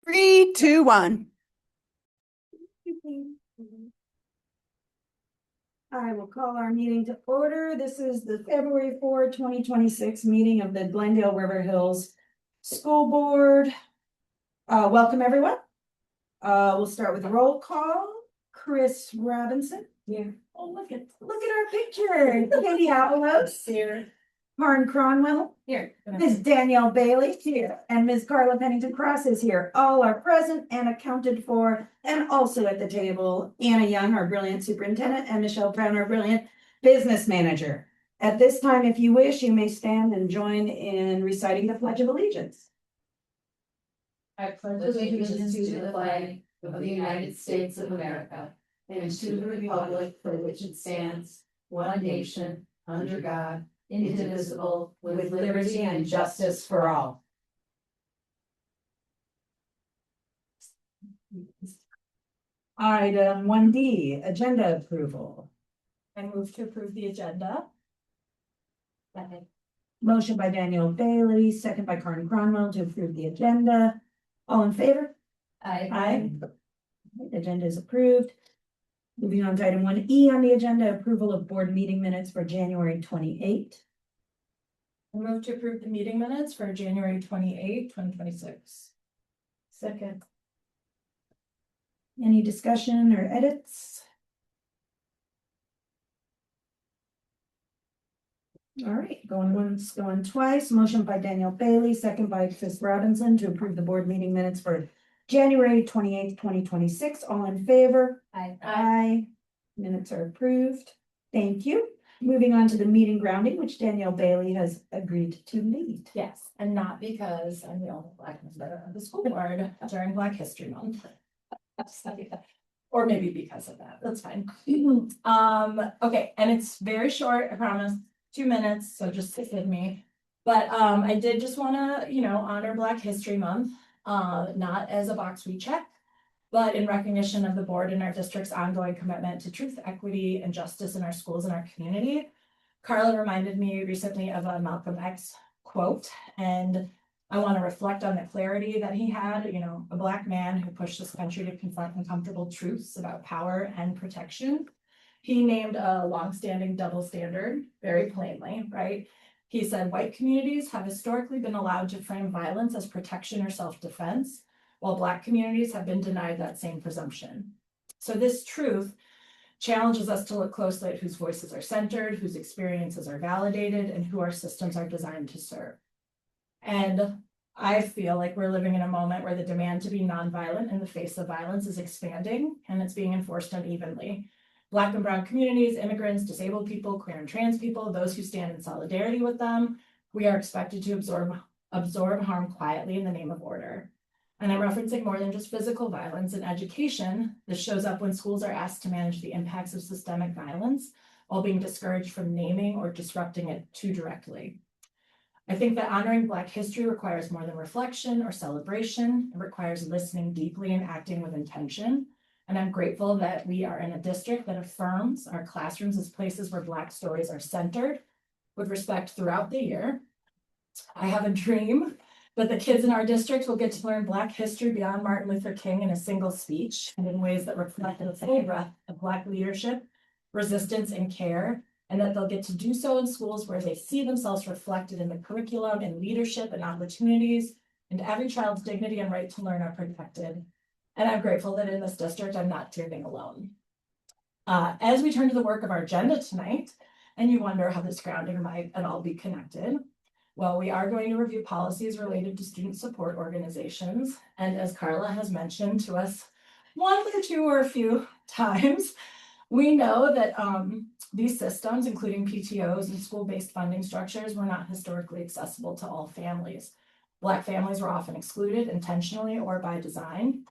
3, 2, 1. I will call our meeting to order. This is the February 4, 2026 meeting of the Glendale-River Hills School Board. Welcome, everyone. We'll start with a roll call. Chris Robinson. Here. Oh, look at our picture. Katie Avalos. Here. Karen Cronwell. Here. Ms. Danielle Bailey. Here. And Ms. Carla Pennington Cross is here. All are present and accounted for. And also at the table, Anna Young, our brilliant superintendent, and Michelle Brown, our brilliant business manager. At this time, if you wish, you may stand and join in reciting the Pledge of Allegiance. I pledge allegiance to the flag of the United States of America and to the republic for which it stands, one nation, under God, indivisible, with liberty and justice for all. Item 1D, agenda approval. I move to approve the agenda. Second. Motion by Danielle Bailey, second by Karen Cronwell to approve the agenda. All in favor? Aye. Agenda is approved. Moving on to item 1E on the agenda, approval of board meeting minutes for January 28. I move to approve the meeting minutes for January 28, 2026. Second. Any discussion or edits? All right, going once, going twice. Motion by Danielle Bailey, second by Chris Robinson to approve the board meeting minutes for January 28th, 2026. All in favor? Aye. Minutes are approved. Thank you. Moving on to the meeting grounding, which Danielle Bailey has agreed to lead. Yes, and not because I'm the only Black member of the school board during Black History Month. Or maybe because of that, that's fine. Okay, and it's very short, I promise, 2 minutes, so just stick with me. But I did just want to, honor Black History Month, not as a box we check, but in recognition of the board and our district's ongoing commitment to truth, equity, and justice in our schools and our community. Carla reminded me recently of a Malcolm X quote, and I want to reflect on the clarity that he had, a Black man who pushed this country to confront uncomfortable truths about power and protection. He named a longstanding double standard very plainly, right? He said white communities have historically been allowed to frame violence as protection or self-defense, while Black communities have been denied that same presumption. So this truth challenges us to look closely at whose voices are centered, whose experiences are validated, and who our systems are designed to serve. And I feel like we're living in a moment where the demand to be nonviolent in the face of violence is expanding, and it's being enforced unevenly. Black and brown communities, immigrants, disabled people, queer and trans people, those who stand in solidarity with them, we are expected to absorb harm quietly in the name of order. And I'm referencing more than just physical violence. In education, this shows up when schools are asked to manage the impacts of systemic violence while being discouraged from naming or disrupting it too directly. I think that honoring Black history requires more than reflection or celebration. It requires listening deeply and acting with intention. And I'm grateful that we are in a district that affirms our classrooms as places where Black stories are centered with respect throughout the year. I have a dream that the kids in our district will get to learn Black history beyond Martin Luther King in a single speech and in ways that reflect the full breadth of Black leadership, resistance, and care, and that they'll get to do so in schools where they see themselves reflected in the curriculum and leadership and opportunities, and every child's dignity and right to learn are protected. And I'm grateful that in this district, I'm not standing alone. As we turn to the work of our agenda tonight, and you wonder how this grounding might at all be connected, well, we are going to review policies related to student support organizations. And as Carla has mentioned to us one or two or a few times, we know that these systems, including PTOs and school-based funding structures, were not historically accessible to all families. Black families were often excluded intentionally or by design.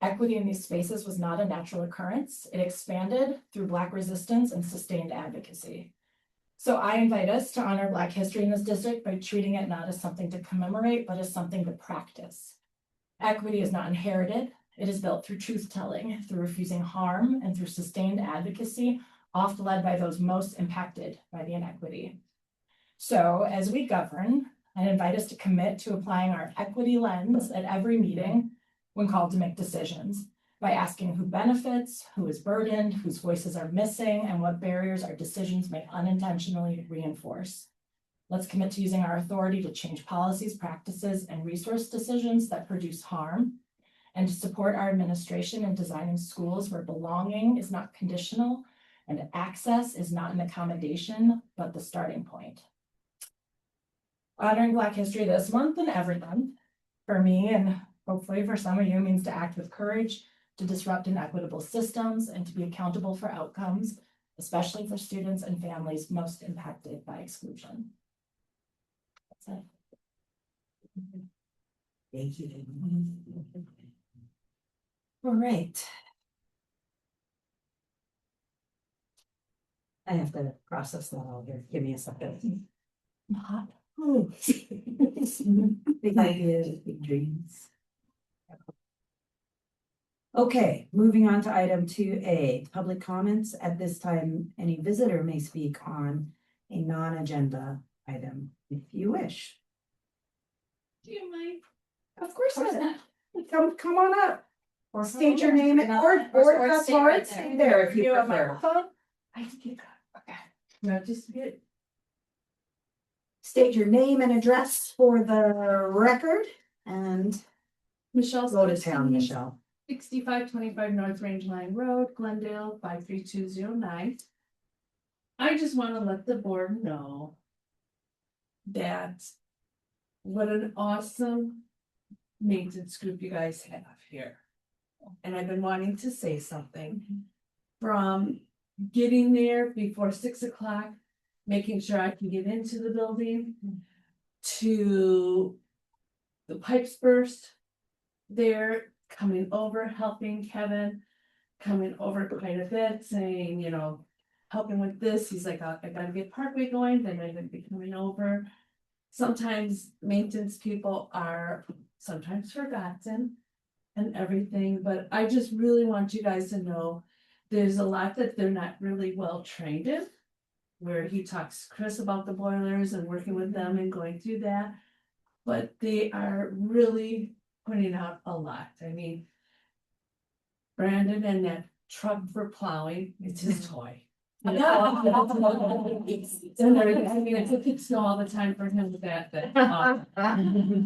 Equity in these spaces was not a natural occurrence. It expanded through Black resistance and sustained advocacy. So I invite us to honor Black history in this district by treating it not as something to commemorate, but as something to practice. Equity is not inherited. It is built through truth-telling, through refusing harm, and through sustained advocacy, often led by those most impacted by the inequity. So as we govern, I invite us to commit to applying our equity lens at every meeting when called to make decisions by asking who benefits, who is burdened, whose voices are missing, and what barriers our decisions may unintentionally reinforce. Let's commit to using our authority to change policies, practices, and resource decisions that produce harm, and to support our administration in designing schools where belonging is not conditional and access is not an accommodation, but the starting point. Honoring Black History this month and every month, for me and hopefully for some of you, means to act with courage, to disrupt inequitable systems, and to be accountable for outcomes, especially for students and families most impacted by exclusion. That's it. Thank you. All right. I have to process that all here. Give me a second. Not Big ideas, big dreams. Okay, moving on to item 2A, public comments. At this time, any visitor may speak on a non-agenda item if you wish. Do you mind? Of course, come on up. Or state your name and or stay there if you prefer. I can get that. Okay. No, just get. State your name and address for the record and Michelle. go to town, Michelle. 6525 North Range Line Road, Glendale, 53209. I just want to let the board know that what an awesome maintenance group you guys have here. And I've been wanting to say something from getting there before 6 o'clock, making sure I can get into the building, to the pipes burst there, coming over, helping Kevin, coming over quite a bit, saying, you know, helping with this. He's like, I gotta get Parkway going, then I'm gonna be coming over. Sometimes maintenance people are sometimes forgotten and everything, but I just really want you guys to know there's a lot that they're not really well trained in. Where he talks to Chris about the boilers and working with them and going through that. But they are really putting out a lot. I mean, Brandon and that truck for plowing, it's his toy. And everything. I mean, it's a snow all the time for him with that.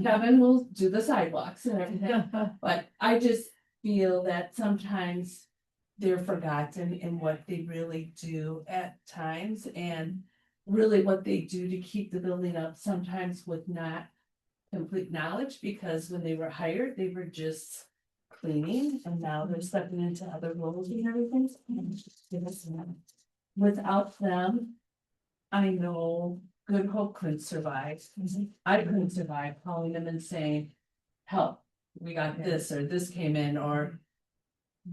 Kevin will do the sidewalks and everything, but I just feel that sometimes they're forgotten in what they really do at times, and really what they do to keep the building up, sometimes with not complete knowledge, because when they were hired, they were just cleaning, and now they're stepping into other roles and everything. Without them, I know Good Hope couldn't survive. I couldn't survive calling them and saying, help, we got this, or this came in, or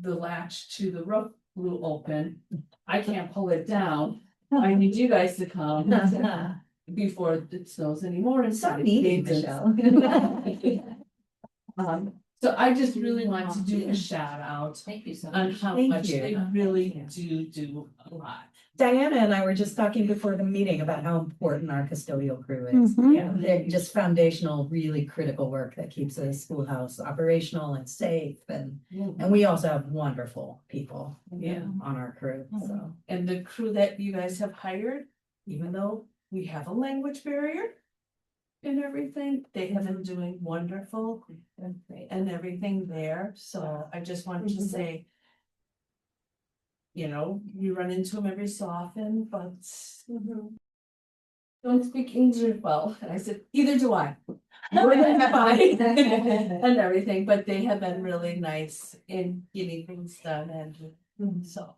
the latch to the roof blew open. I can't pull it down. I need you guys to come before it snows anymore. And So needy, Michelle. So I just really want to do a shout out Thank you so on much. how Thank much you. they really do a lot. Diana and I were just talking before the meeting about how important our custodial crew is. Yeah, they're just foundational, really critical work that keeps the schoolhouse operational and safe, and we also have wonderful people Yeah. on our crew, so. And the crew that you guys have hired, even though we have a language barrier and everything, they have been doing wonderful and everything there. So I just wanted to say, you know, we run into them every so often, but don't speak English well. And I said, either do I. Fine. And everything, but they have been really nice in getting things done, and so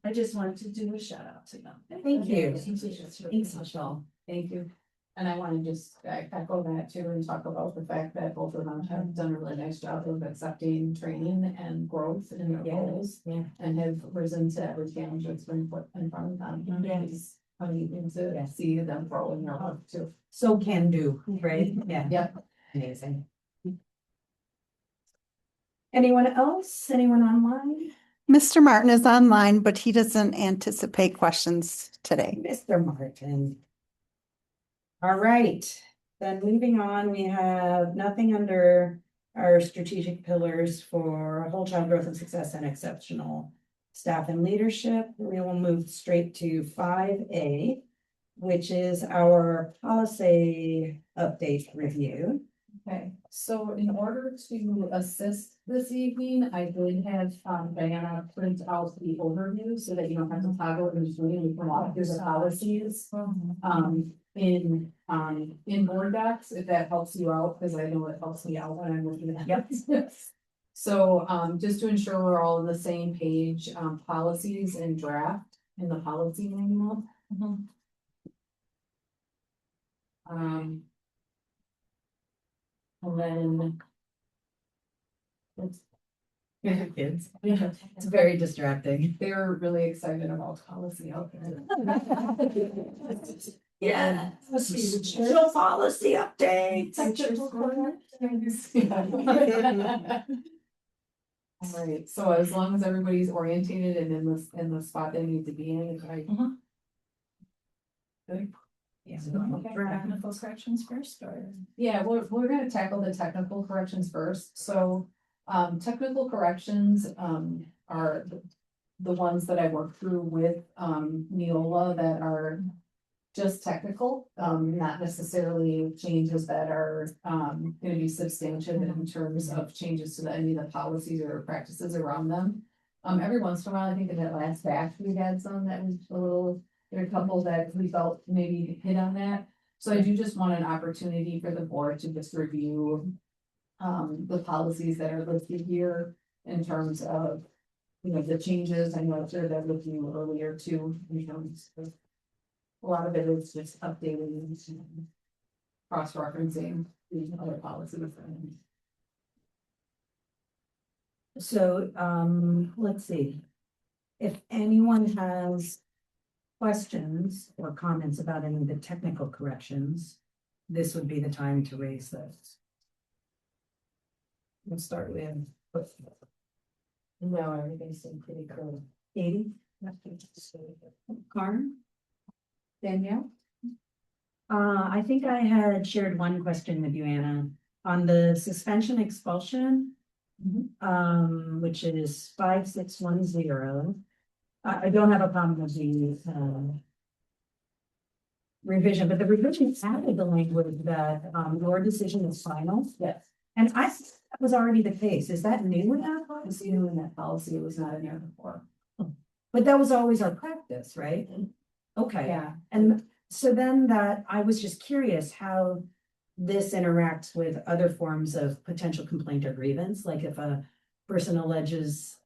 I just wanted to do a shout out to them. Thank you. Thanks, Michelle. Thank you. And I want to just echo that too and talk about the fact that both of them have done a really nice job of accepting training and growth in their roles. Yeah. And have risen to every challenge that's been put in front of them. It's amazing to see them grow in their work too. So can do, right? Yeah. Yep. Amazing. Anyone else? Anyone online? Mr. Martin is online, but he doesn't anticipate questions today. Mr. Martin. All right, then moving on, we have nothing under our strategic pillars for whole child growth and success and exceptional staff and leadership. We will move straight to 5A, which is our policy update review. Okay, so in order to assist this evening, I did have Diana print out the overview so that you don't have to toggle it in between. We can walk through the policies. In board docs, if that helps you out, because I know it helps me out when I'm looking at it. So just to ensure we're all on the same page, policies and draft in the policy manual. And then. Kids. It's very distracting. They're really excited about policy out there. Yeah. Digital policy updates. All right, so as long as everybody's orientated and in the spot they need to be in, if I. Good. Yeah, technical corrections first, or? Yeah, we're gonna tackle the technical corrections first, so, technical corrections, are the ones that I work through with, Neola that are just technical, not necessarily changes that are, gonna be substantive in terms of changes to any of the policies or practices around them. Every once in a while, I think in that last batch, we had some that was a little, there are a couple that we felt maybe hit on that. So I do just want an opportunity for the board to just review the policies that are listed here in terms of, you know, the changes. I know I shared that with you earlier too, in terms of a lot of it is just updating and cross-referencing the other policies. So, let's see. If anyone has questions or comments about any of the technical corrections, this would be the time to raise those. We'll start with. No, everything seemed pretty cool. Katie? Karen? Danielle? I think I had shared one question with you, Anna, on the suspension expulsion. Which is 5610. I don't have a problem with the revision, but the revision added the language that your decision is final. Yes. And I thought that was already the case. Is that new in that It's policy? new in that policy, it was not in there before. But that was always our practice, right? Okay. Yeah. And so then that, I was just curious how this interacts with other forms of potential complaint or grievance, like if a person alleges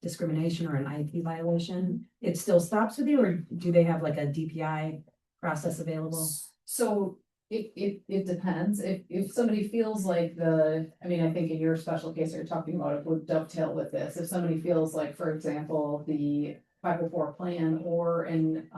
discrimination or an IP violation, it still stops with you, or do they have like a DPI process available? So it depends. If somebody feels like I mean, I think in your special case you're talking about, it would dovetail with this. If somebody feels like, for example, the 504 plan or an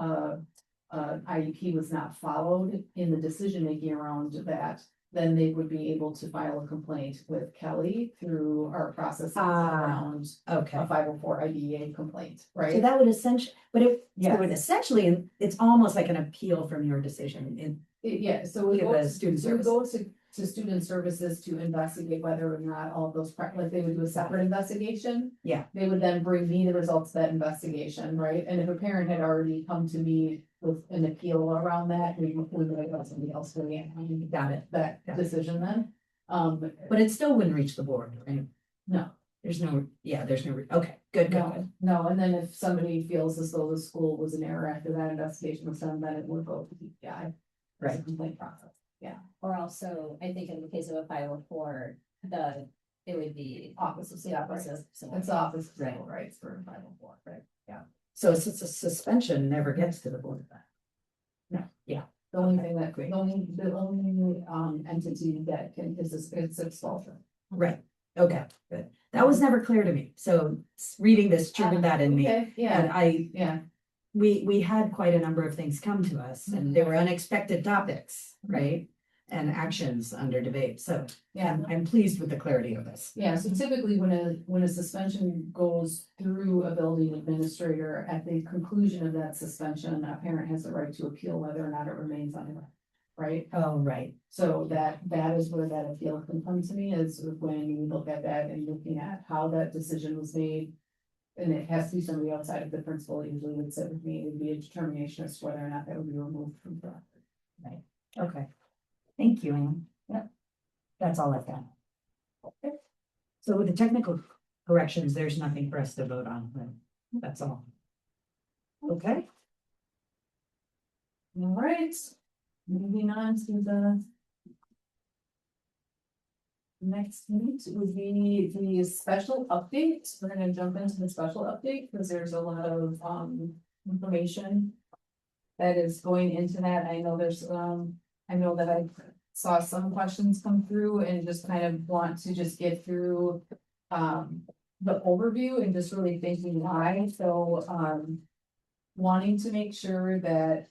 IEP was not followed in the decision making around that, then they would be able to file a complaint with Kelly through our process around Okay. a 504 IDEA complaint, So right? that would essentially, but it Yes. would essentially, it's almost like an appeal from your decision. Yeah, so we Yeah, go the to, student so we go to student services to investigate whether or not all of those, like they would do a separate investigation. Yeah. They would then bring me the results of that investigation, right? And if a parent had already come to me with an appeal around that, we would let somebody else weigh in. Got it. That Got it. decision then. But it still wouldn't reach the board, right? No, There's no, okay, good. no, and then if somebody feels as though the school was in error after that investigation was done, then it would go to DPI. Right. Complaint process. Or also, I think in the case of a 504, it would be Office of Civil Rights. It's the Office of Civil Rights for 504, right? So it's a suspension never gets to the board. The only thing that, the only entity that can, is expulsion. Right, okay, good. That was never clear to me, so reading this triggered that in me. Okay, And yeah, we had quite a number of things come to us, and there were unexpected topics, right? And actions under debate, so yeah. I'm pleased with the clarity of this. Yeah, so typically when a suspension goes through a building administrator, at the conclusion of that suspension, a parent has the right to appeal whether or not it remains on. right? Oh, right. So that is where that appeal can come to me, is when you look at that and looking at how that decision was made. And it has to be somebody outside of the principal, it usually would sit with me, it would be a determination as to whether or not that would be removed from the record. Okay. Thank you, Anne. Yep. That's all I've got. Okay. So with the technical corrections, there's nothing for us to vote on, then. That's all. Okay. All right, moving on to the next meet would be the special update. We're gonna jump into the special update because there's a lot of information that is going into that. I know there's I know that I saw some questions come through and just kind of want to just get through the overview and just really thinking why. So wanting to make sure that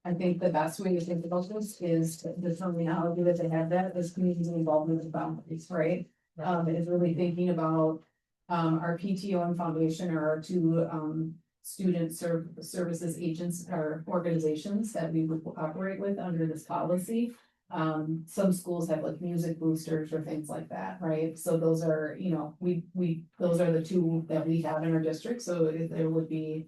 I think the best way to think about this is the terminology that they have, that is community involvement with boundaries, right? It is really thinking about our PTO and foundation are our two student services agents or organizations that we would operate with under this policy. Some schools have like music boosters or things like that, right? So those are, you know, those are the two that we have in our district, so there would be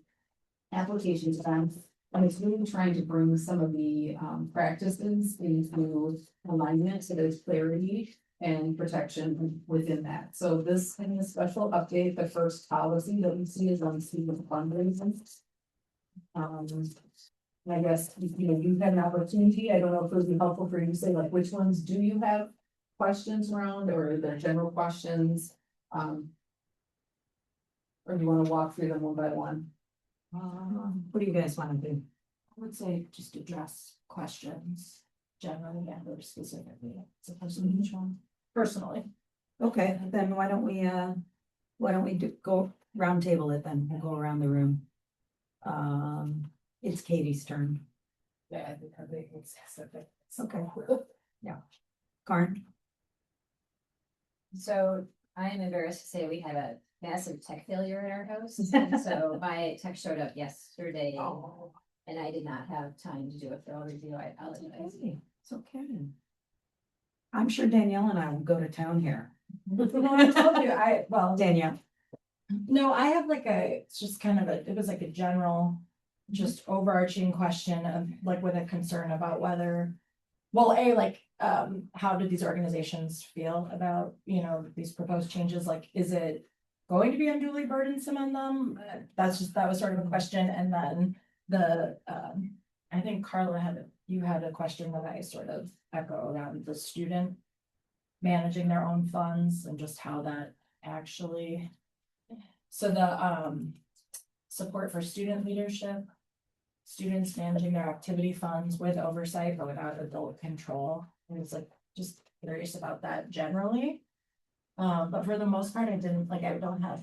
applications to them. And it's really trying to bring some of the practices into alignment, so there's clarity and protection within that. So this in the special update, the first policy that we see is on student fundraising. I guess, you know, you've had an opportunity, I don't know if it would be helpful for you to say, like, which ones do you have questions around, or the general questions? Or do you wanna walk through them one by one? What do you guys want to do? I would say just address questions generally and or specifically, as opposed to each one, personally. Okay, then why don't we go round table it then, we'll go around the room. It's Katie's turn. Yeah, I think I think it's specific. Okay. Yeah. Karen? So I am embarrassed to say we had a massive tech failure in our house. And so my tech showed up yesterday and I did not have time to do a thorough review. I apologize. Okay, it's okay. I'm sure Danielle and I will go to town here. No, I told you, Danielle, no, I have like it's just kind of it was like a general, just overarching question of like with a concern about whether, well, how do these organizations feel about, you know, these proposed changes? Like, is it going to be unduly burdensome on them? That was sort of a question. And then I think Carla you had a question that I sort of echo around the student managing their own funds and just how that actually, so the support for student leadership, students managing their activity funds with oversight but without adult control. And it's like, just curious about that generally. But for the most part, I don't have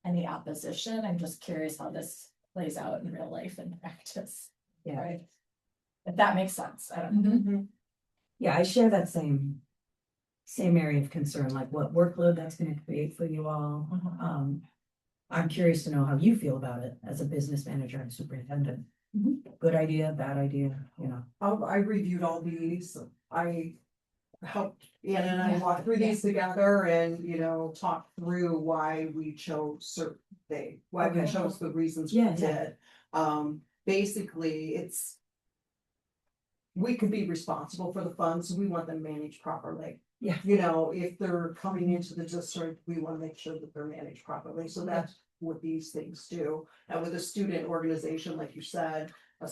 any opposition. I'm just curious how this plays out in real life and practice. Yeah. Right. If that makes sense. I don't know. yeah, I share that same area of concern, like what workload that's gonna create for you all. I'm curious to know how you feel about it as a business manager and superintendent. Good idea, bad idea, you know? I reviewed all these, I helped Anna and I walk through these together and, you know, talk through why we chose why we Okay. chose the reasons we Yeah, did. Basically, we could be responsible for the funds, we want them managed properly. Yeah. You know, if they're coming into the district, we want to make sure that they're managed properly, so that's what these things do. And with a student organization, like you said, a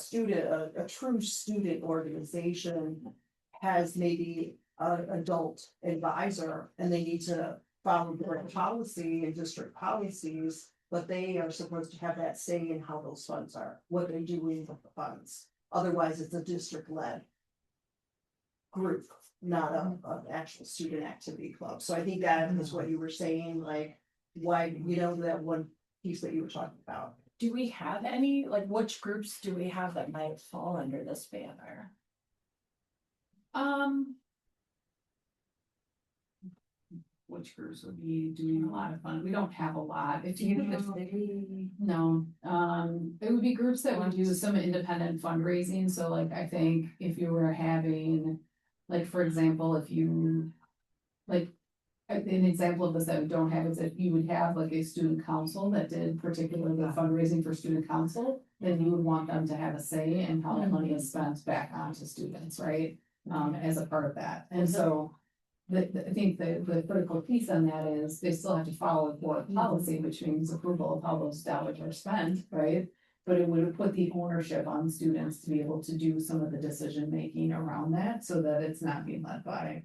true student organization has maybe an adult advisor, and they need to follow board policy and district policies, but they are supposed to have that say in how those funds are, what they're doing with the funds. Otherwise, it's a district-led group, not an actual student activity club. So I think that is what you were saying, like, why, you know, that one piece that you were talking about. Do we have any, like, which groups do we have that might fall under this banner? which groups would be doing a lot of fun. We don't have a lot. If you, no, it would be groups that would do some independent fundraising. So like, I think if you were having, like, for example, if you, like, an example of this that we don't have is if you would have like a student council that did particularly fundraising for student council, then you would want them to have a say in how that money is spent back onto students, right? As a part of that. And so I think the critical piece on that is they still have to follow board policy, which means approval of how those dollars are spent, right? But it would put the ownership on students to be able to do some of the decision making around that so that it's not being led by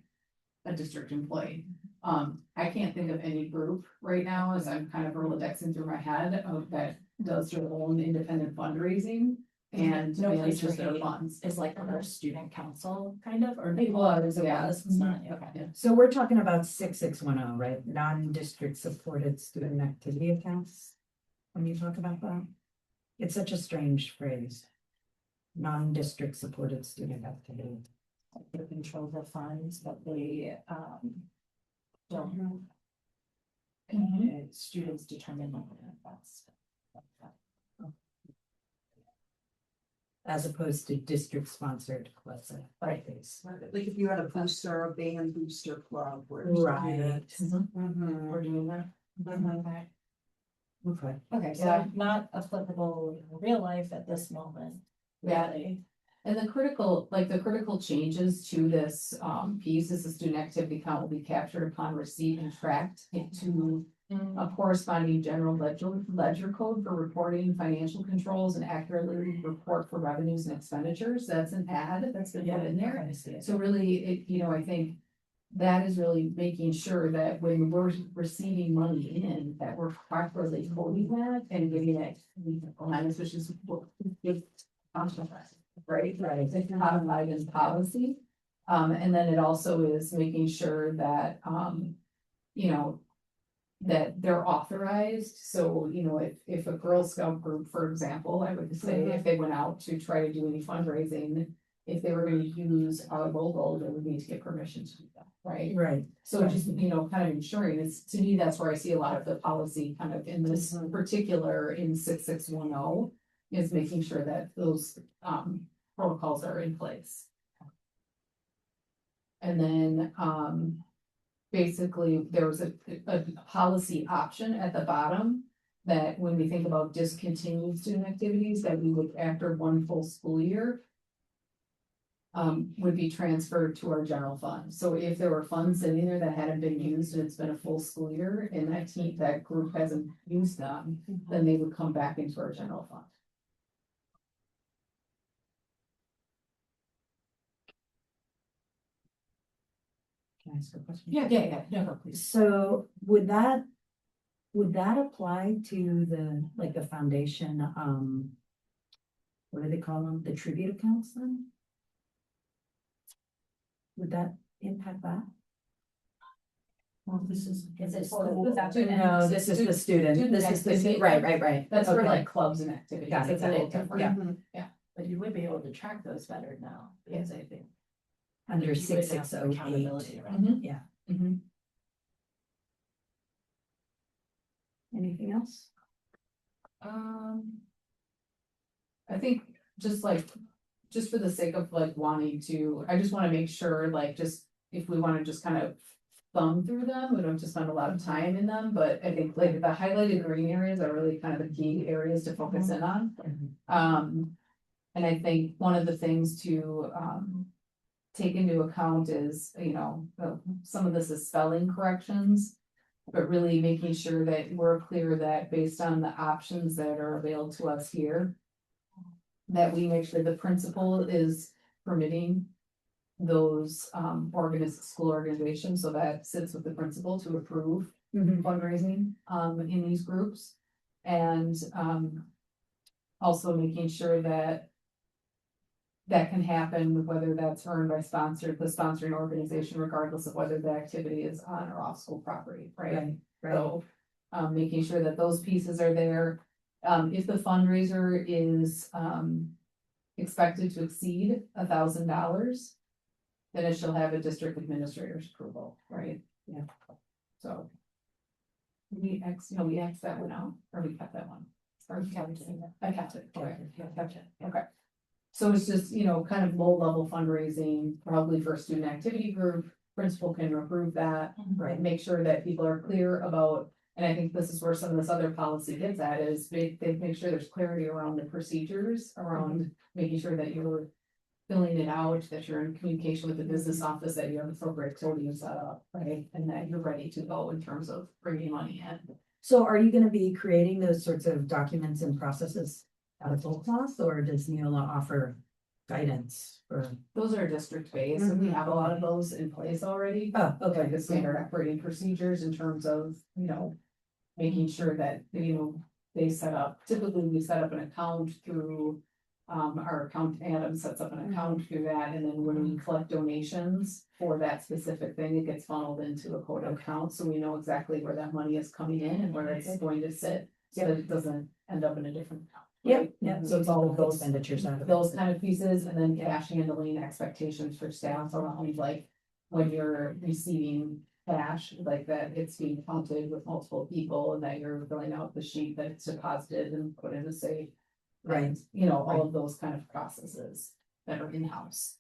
a district employee. I can't think of any group right now as I'm kind of Rolodexing through my head of that does their own independent fundraising and No place manages for their hate funds. is like our student council kind of, or It was, yeah. It's not, okay. Yeah. So we're talking about 6610, right? Non-district supported student activity accounts. When you talk about that, it's such a strange phrase. Non-district supported student activity. They control the funds, but they, don't. Students determine when that's. As opposed to district sponsored, let's say. Right. Like if you had a booster, a band booster club where. Right. Mhm. We're doing that. Mhm. Okay. Okay. Okay, so Yeah. not applicable in real life at this moment. Yeah. Really. And the critical changes to this piece is the student activity count will be captured upon receipt and tracked into a corresponding general ledger code for reporting financial controls and accurately report for revenues and expenditures. That's an add that's been put in there. I see it. So really, I think that is really making sure that when we're receiving money in, that we're properly coding that and giving it, which is what right? Right. It's codified in policy. And then it also is making sure that, that they're authorized. So, if a Girl Scout group, for example, I would say if they went out to try to do any fundraising, if they were going to use our logo, they would need to get permission to do that, right? Right. So just, kind of ensuring it's, to me, that's where I see a lot of the policy kind of in this particular in 6610 is making sure that those protocols are in place. And then basically there was a policy option at the bottom that when we think about discontinued student activities that we would after one full school year would be transferred to our general fund. So if there were funds sitting there that hadn't been used and it's been a full school year and that group hasn't used them, then they would come back into our general fund. Can I ask a question? Yeah, no, please. So would that apply to the foundation, what do they call them? The tribute accounts then? Would that impact that? Well, this is. Is it school? No, this is the student, this is the, activity. right. That's for Okay. like clubs and activities. Got it, It's a little got it. different. Yeah. But you would be able to track those better now, because I think. Under you would have 6608. accountability around it. Yeah. Mhm. Anything else? I think just for the sake of like wanting to, I just wanna make sure, like, just if we wanna just kind of thumb through them, we don't have to spend a lot of time in them, but I think like the highlighted green areas are really kind of the key areas to focus in on. And I think one of the things to, take into account is, some of this is spelling corrections. But really making sure that we're clear that based on the options that are available to us here. That we make sure the principal is permitting those school organizations, so that sits with the principal to approve fundraising in these groups. And also making sure that that can happen, whether that's earned by the sponsoring organization, regardless of whether the activity is on or off school property, right? Right. So, making sure that those pieces are there. If the fundraiser is, expected to exceed $1,000, then it shall have a district administrator's approval, right? Yeah. so. We X that one out, or we kept that one? Or we kept it? I kept it, okay, yeah, I kept it, okay. So it's just, kind of low level fundraising, probably for a student activity group, principal can approve that. Right, make sure that people are clear about, and I think this is where some of this other policy gets at, is they make sure there's clarity around the procedures, around making sure that you're filling it out, that you're in communication with the business office, that you have appropriate coding set up, right? And that you're ready to go in terms of bringing money in. So are you gonna be creating those sorts of documents and processes out of whole cloth, or does Neola offer guidance for? Those are district based, and we have a lot of those in place already. Oh, Like okay. the standard operating procedures in terms of, making sure that, they set up, typically we set up an account through. Our account, Adam sets up an account through that, and then when we collect donations for that specific thing, it gets funneled into a code account, so we know exactly where that money is coming in and where it's going to sit. So that it doesn't end up in a different account. Yep, yeah. So it's all of those expenditures out of it. those kind of pieces, and then cash handling expectations for staff around, like, when you're receiving cash, like that it's being counted with multiple people, and that you're filling out the sheet that it's deposited and put in a safe. Right. And, all of those kind of processes that are in-house.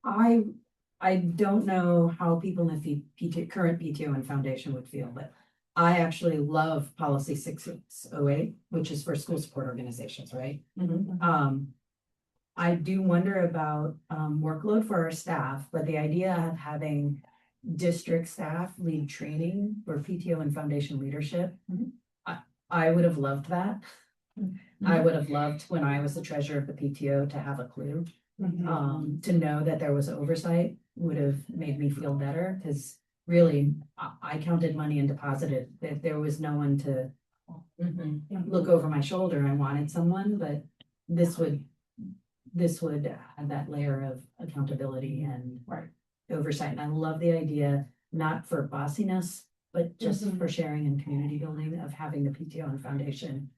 I don't know how people in the current PTO and foundation would feel, but I actually love policy 6608, which is for school support organizations, right? I do wonder about workload for our staff, but the idea of having district staff lead training for PTO and foundation leadership, I would have loved that. I would have loved, when I was the treasurer of the PTO, to have a clue. To know that there was oversight would have made me feel better, because really, I counted money and deposited, that there was no one to look over my shoulder. I wanted someone, but this would have that layer of accountability and oversight. And I love the idea, not for bossiness, but just for sharing and community building, of having the PTO and foundation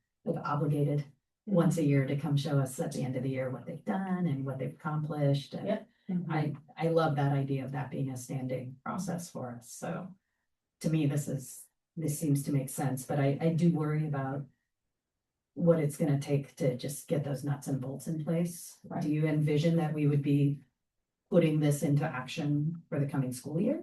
obligated once a year to come show us at the end of the year what they've done and what they've accomplished. And I love that idea of that being a standing process for us. So to me, this seems to make sense, but I do worry about what it's gonna take to just get those nuts and bolts in place. Do you envision that we would be putting this into action for the coming school year?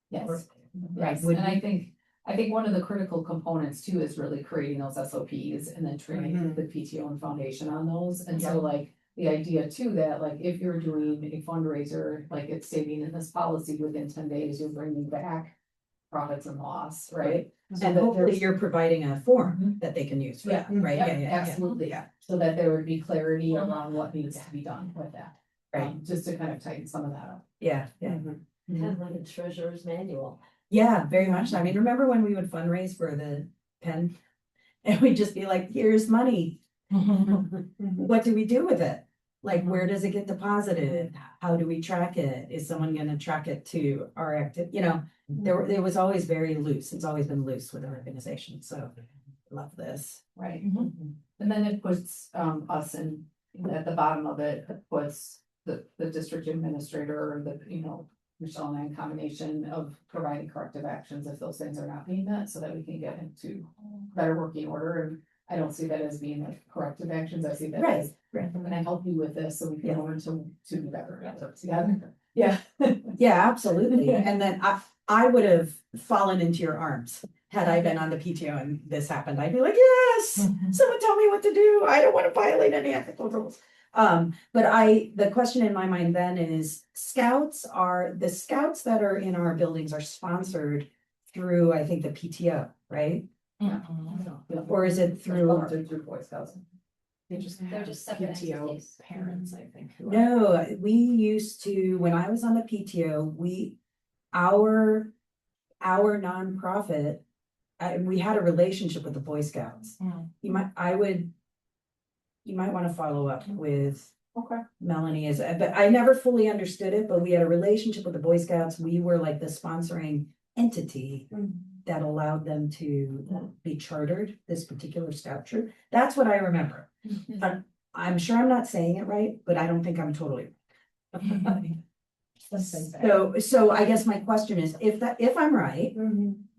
Yes, Right, yes, would and we- I think one of the critical components too is really creating those SOPs and then training the PTO and foundation on those. And so, like, the idea too, that like if you're doing a fundraiser, like it's stating in this policy, within 10 days, you're bringing back profits and loss, right? So And that hopefully there's- you're providing a form that they can use for that, right? Yeah, absolutely, so that there would be clarity around what needs to be done with that. Right. Just to kind of tighten some of that up. Yeah. Kind of like a treasurer's manual. Yeah, very much. I mean, remember when we would fundraise for the pen? And we'd just be like, here's money. What do we do with it? Like, where does it get deposited? How do we track it? Is someone gonna track it to our active, there was always very loose. It's always been loose with our organization, so love this. Right. And then it puts us in, at the bottom of it, it puts the district administrator or the, Michelle and I in combination of providing corrective actions if those things are not being met, so that we can get into better working order. And I don't see that as being like corrective actions. I see that as, I'm gonna help you with this so we can learn to do better together. Yeah. Yeah, absolutely. And then I would have fallen into your arms had I been on the PTO and this happened. I'd be like, yes, someone tell me what to do. I don't want to violate any ethical rules. But the question in my mind then is, the scouts that are in our buildings are sponsored through, I think, the PTO, right? Or is it through? Through Boy Scouts. They're just separate PTO entities. parents, I think. who are- No, we used to, when I was on the PTO, our nonprofit, we had a relationship with the Boy Scouts. You might want to follow up with Melanie, but I never fully understood it, but we had a relationship with the Boy Scouts. We were like the sponsoring entity that allowed them to be chartered, this particular scout troop. That's what I remember. I'm sure I'm not saying it right, but I don't think I'm totally. So I guess my question is, if I'm right,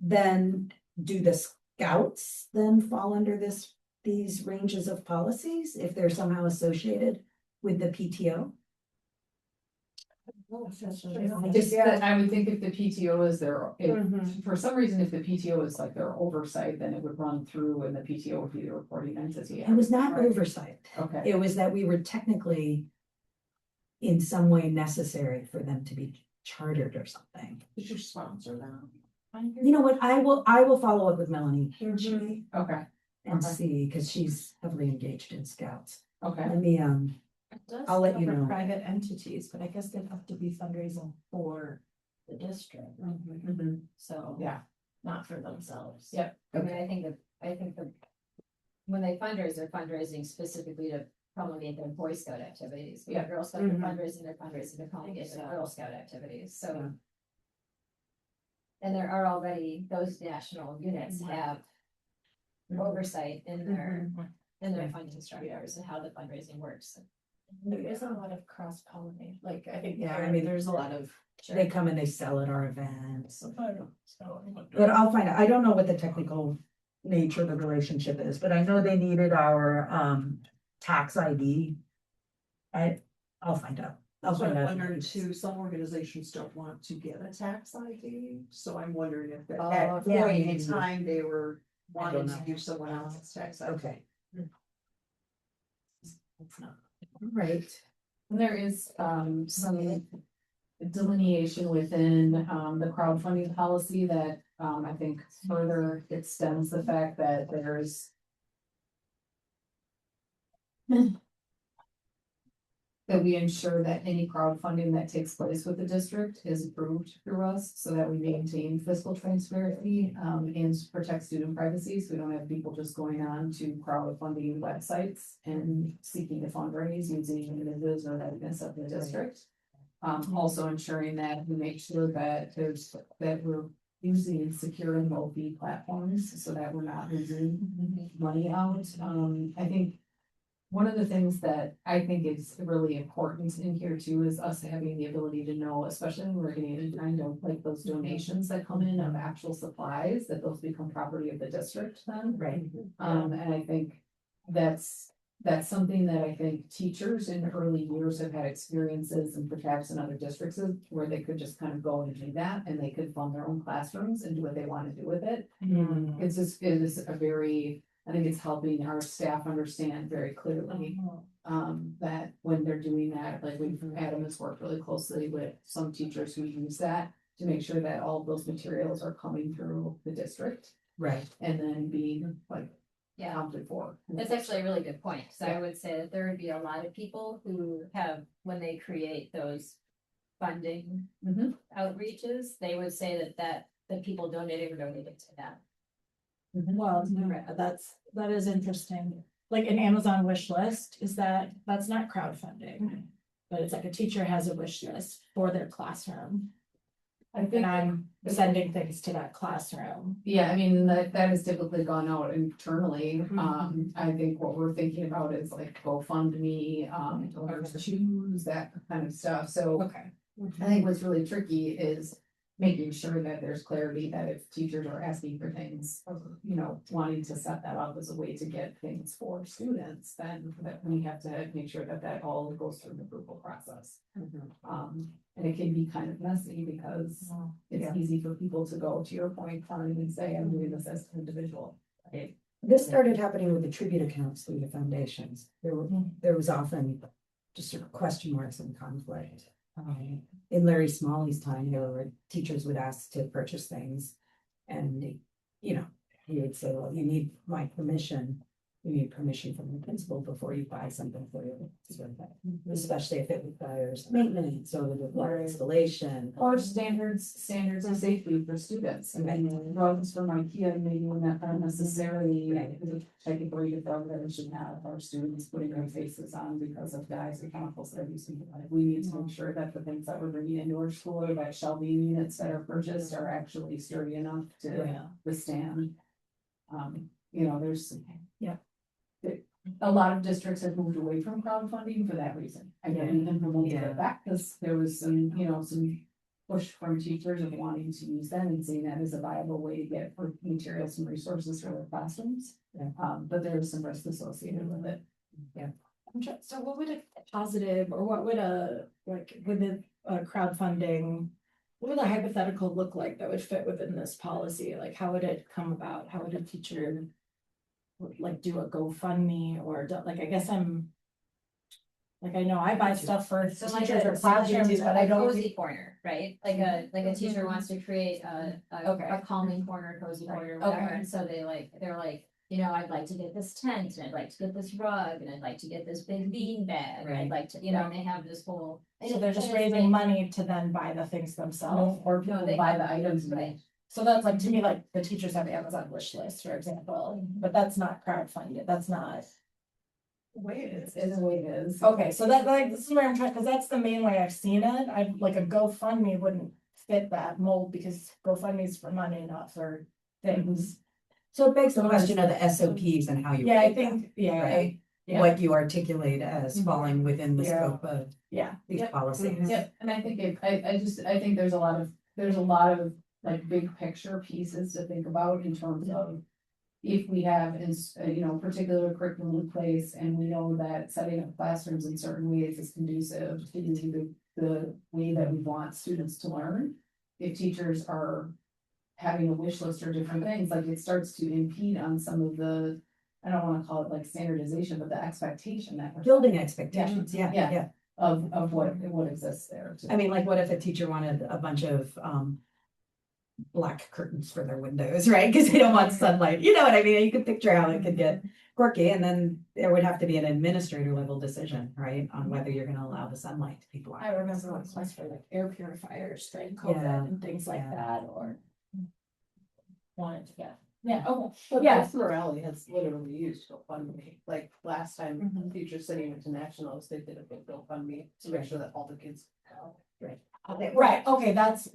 then do the scouts then fall under these ranges of policies if they're somehow associated with the PTO? I would think if the PTO is their, if, for some reason, if the PTO is like their oversight, then it would run through and the PTO would be the reporting entity. It was not oversight. Okay, It was that we were technically in some way necessary for them to be chartered or something. Did you sponsor them? You know what? I will follow up with Melanie okay, and Okay. see, because she's heavily engaged in scouts. okay. Let me, It does I'll let you cover know. Private entities, but I guess they'd have to be fundraising for the district, Mhm. so. Yeah. Not for themselves. Yep. I mean, I think the, when they fundraise, they're fundraising specifically to promulgate their Boy Scout activities. When Yeah. Girl Scouts are fundraising to promulgate their Girl Scout activities, so. And there are already, those national units have oversight in their funding structures and how the fundraising works. There is a lot of cross pollinate, like, I think, Yeah, I mean, there's a lot of. they come and they sell at our events. So. But I'll find out. I don't know what the technical nature of the relationship is, but I know they needed our tax ID. I'll find out. I'll So I find out. wondered too, some organizations don't want to get a tax ID, so I'm wondering if Oh, at yeah. point in time they were I don't wanting to know. use someone else's tax ID. Okay. Right. And there is some delineation within the crowdfunding policy that I think further extends the fact that there's that we ensure that any crowdfunding that takes place with the district is approved through us, so that we maintain fiscal transparency and protect student privacy, so we don't have people just going on to crowdfunding websites and seeking to fundraise using images or likeness of the district. Also ensuring that we make sure that that we're using secure and low-fee platforms, so that we're not losing money out. I think one of the things that I think is really important in here too is us having the ability to know, especially when we're getting any kind of like those donations that come in of actual supplies, that those become property of the district then. Right. And I think that's something that I think teachers in the early years have had experiences and perhaps in other districts where they could just kind of go and do that and they could fund their own classrooms and do what they want to do with it. It's just, it is a very, I think it's helping our staff understand very clearly that when they're doing that, like Adam has worked really closely with some teachers who use that to make sure that all of those materials are coming through the district Right. and then being like Yeah, accounted for. that's actually a really good point, so Yeah. I would say that there would be a lot of people who have, when they create those funding Mhm. outreaches, they would say that the people donating were donating to them. Well, that is interesting. Like an Amazon wish list, that's not crowdfunding. But it's like a teacher has a wish list for their classroom. I And think, I'm sending things to that classroom. yeah, I mean, that has typically gone out internally. I think what we're thinking about is like GoFundMe, donors choose, that kind of stuff. So Okay. I think what's really tricky is making sure that there's clarity that if teachers are asking for things, you know, wanting to set that up as a way to get things for students, then that we have to make sure that that all goes through the approval process. And it can be kind of messy because it's easy for people to go to your point, and say, I'm doing this as an individual. Right? This started happening with the tribute accounts through the foundations. There was often just sort of question marks and conflict. In Larry Smalley's time, there were teachers would ask to purchase things. And, you know, he would say, well, you need my permission. You need permission from the principal before you buy something for your student, especially if it requires maintenance or it requires installation. Or standards of safety for students. I mean, rugs from IKEA, maybe we're not necessarily, technically, the program that should have our students putting their faces on because of dyes or chemicals that are used. Like, we need to make sure that the things that we're bringing into our school or that shelving units that are purchased are actually sturdy enough to withstand. You know, there's. a lot of districts have moved away from crowdfunding for that reason. I know we implemented Yeah. it back because there was some, some push from teachers of wanting to use them and seeing that as a viable way to get for materials and resources for their classrooms. Yeah. But there is some risk associated with it. So what would a positive, or what would a, like, with a crowdfunding, what would a hypothetical look like that would fit within this policy? Like, how would it come about? How would a teacher like do a GoFundMe or like, I guess like, I know I buy stuff for So like teachers or so like classrooms, but I a don't. cozy corner, right? Like a teacher wants to create a calming corner, cozy corner, whatever, Okay. and so they're like, I'd like to get this tent, and I'd like to get this rug, and I'd like to get this big bean bag, and I'd Right. like to, and they have this whole. So they're just and it's raising like- money to then buy the things themselves. Or No, people they buy have- the items. right. So that's like, to me, like, the teachers have Amazon wish list, for example, but that's not crowdfunded, that's not. Way it is the way it is. Okay, so that, like, this is where I'm trying, because that's the main way I've seen it, I, like, a GoFundMe wouldn't fit that mold, because GoFundMe is for money, not for things. So it begs the question of the SOPs and how you. Yeah, I write them, think, yeah, Right? yeah. What you articulate as Mhm. falling within the Yeah. scope of yeah, these Yep. policies. Yep, and I think I think there's a lot of like big picture pieces to think about in terms of. If we have, particular curriculum in place and we know that setting up classrooms in certain ways is conducive to the way that we want students to learn. If teachers are having a wish list or different things, like it starts to impede on some of the, I don't wanna call it like standardization, but the expectation that. we're Building expectations, yeah, Yeah. yeah. Of what exists there. I mean, like, what if a teacher wanted a bunch of, black curtains for their windows, right? Because they don't want sunlight, you know what I mean? You could picture how it could get quirky, and then there would have to be an administrator level decision, right? On whether you're gonna allow the sunlight to be blocked. I remember requests for like air purifiers during Yeah, COVID and things like yeah. that, or. Wanted to get, yeah, okay, But Yeah. West Morale has literally used GoFundMe, like last time, Mhm. Future City went to nationals, they did a big GoFundMe to make sure that all the kids. right, okay, that's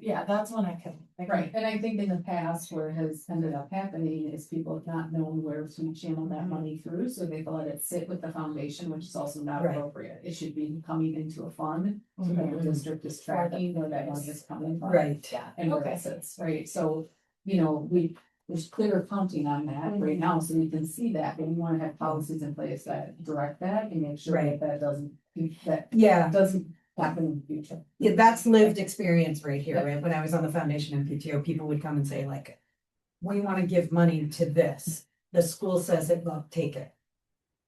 one I can. Right, and I think in the past where it has ended up happening is people have not known where to channel that money through, so they've let it sit with the foundation, which is also not Right. appropriate. It should be coming into a fund, so that the Mhm. district is tracking where that money is coming from. Right. Yeah, And where it sits, right, so, there's clear accounting on that right now, so we can see that, but we wanna have policies in place that direct that and make sure Right. that that Yeah, doesn't happen in the future. yeah, that's lived experience right here, right? When I was on the foundation and PTO, people would come and say like, we want to give money to this. The school says it won't take it.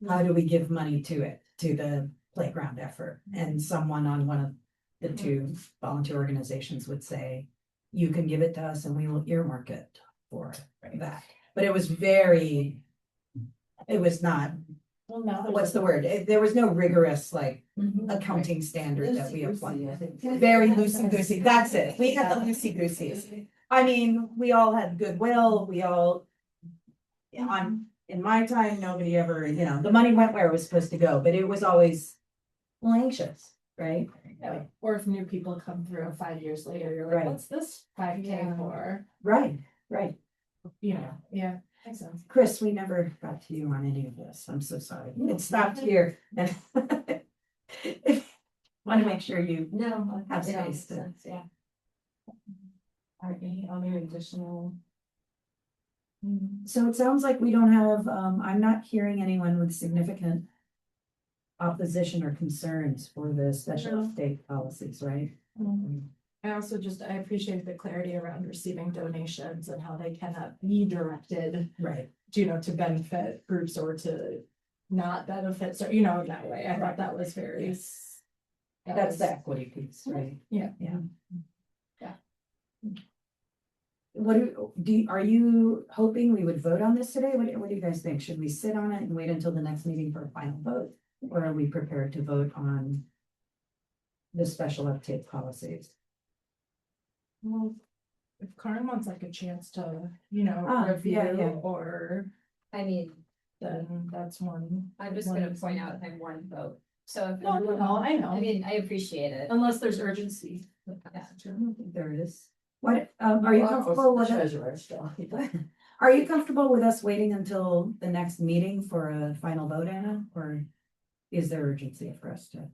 How do we give money to it, to the playground effort? And someone on one of the two volunteer organizations would say, you can give it to us and we will earmark it for that. But it was not, well, now. what's the word? There was no rigorous like accounting standard that we applied. Very loosey-goosey, that's it. We had the loosey-goosies. I mean, we all had goodwill, we all. In my time, nobody ever, the money went where it was supposed to go, but it was always anxious, right? Yeah, or if new people come through 5 years later, you're like, Right. what's this 5K Yeah. for? Right, right. Yeah, makes sense. Chris, we never got to you on any of this. I'm so sorry. It stopped here. Want to make sure you No. have it space makes to. sense, yeah. Are any other additional? So it sounds like we don't have, I'm not hearing anyone with significant opposition or concerns for the special No. state policies, right? I also I appreciate the clarity around receiving donations and how they cannot be directed, Right. to benefit groups or to not benefit, so, in that way. I thought that was very. That's the equity piece, right? Yeah. Yeah. Yeah. Are you hoping we would vote on this today? What do you guys think? Should we sit on it and wait until the next meeting for a final vote? Or are we prepared to vote on the special uptake policies? Well, if Karen wants like a chance to, review, yeah. or I mean, then that's one. I'm just gonna point out I'm one vote, so. if- No, I know. I mean, I appreciate it. Unless there's urgency. Yeah. I don't think there is. What, are you comfortable with it? Treasurer still. Are you comfortable with us waiting until the next meeting for a final vote, Anna, or is there urgency for us to?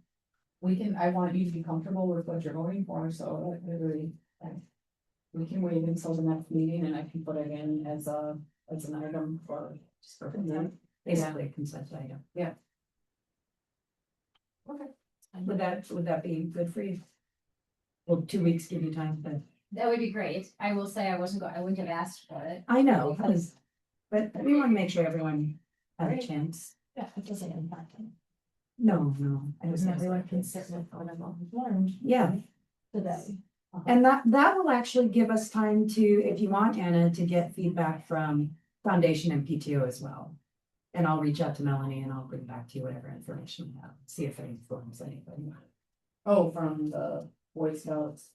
I want you to be comfortable with what you're voting for, so I really, we can wait until the next meeting and I can put it in as an item for, just for consent. Basically a consent item. Yeah. Okay. Would that be good for you? Will 2 weeks give you time to? That would be great. I will say I wouldn't have asked for it. I know, but we want to make sure everyone has a chance. Yeah, it doesn't impact them. No. I was And everyone can sit with what I've learned Yeah, today. and that will actually give us time to, if you want, Anna, to get feedback from Foundation and PTO as well. And I'll reach out to Melanie and I'll bring back to you whatever information we have, see if it informs anybody. Oh, from the Boy Scouts.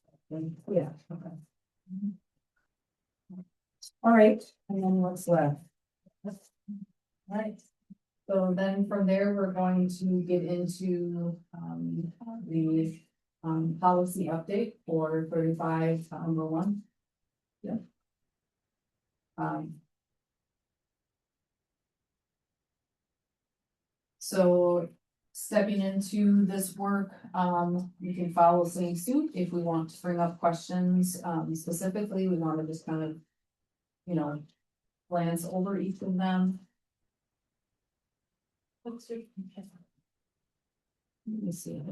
Yeah. Okay. All right, and then what's left? Right. So then from there, we're going to get into, the, policy update for 35 to number 1. Yeah. So stepping into this work, we can follow the same suit if we want to bring up questions, specifically, we want to just kind of, glance over each of them. Let me see.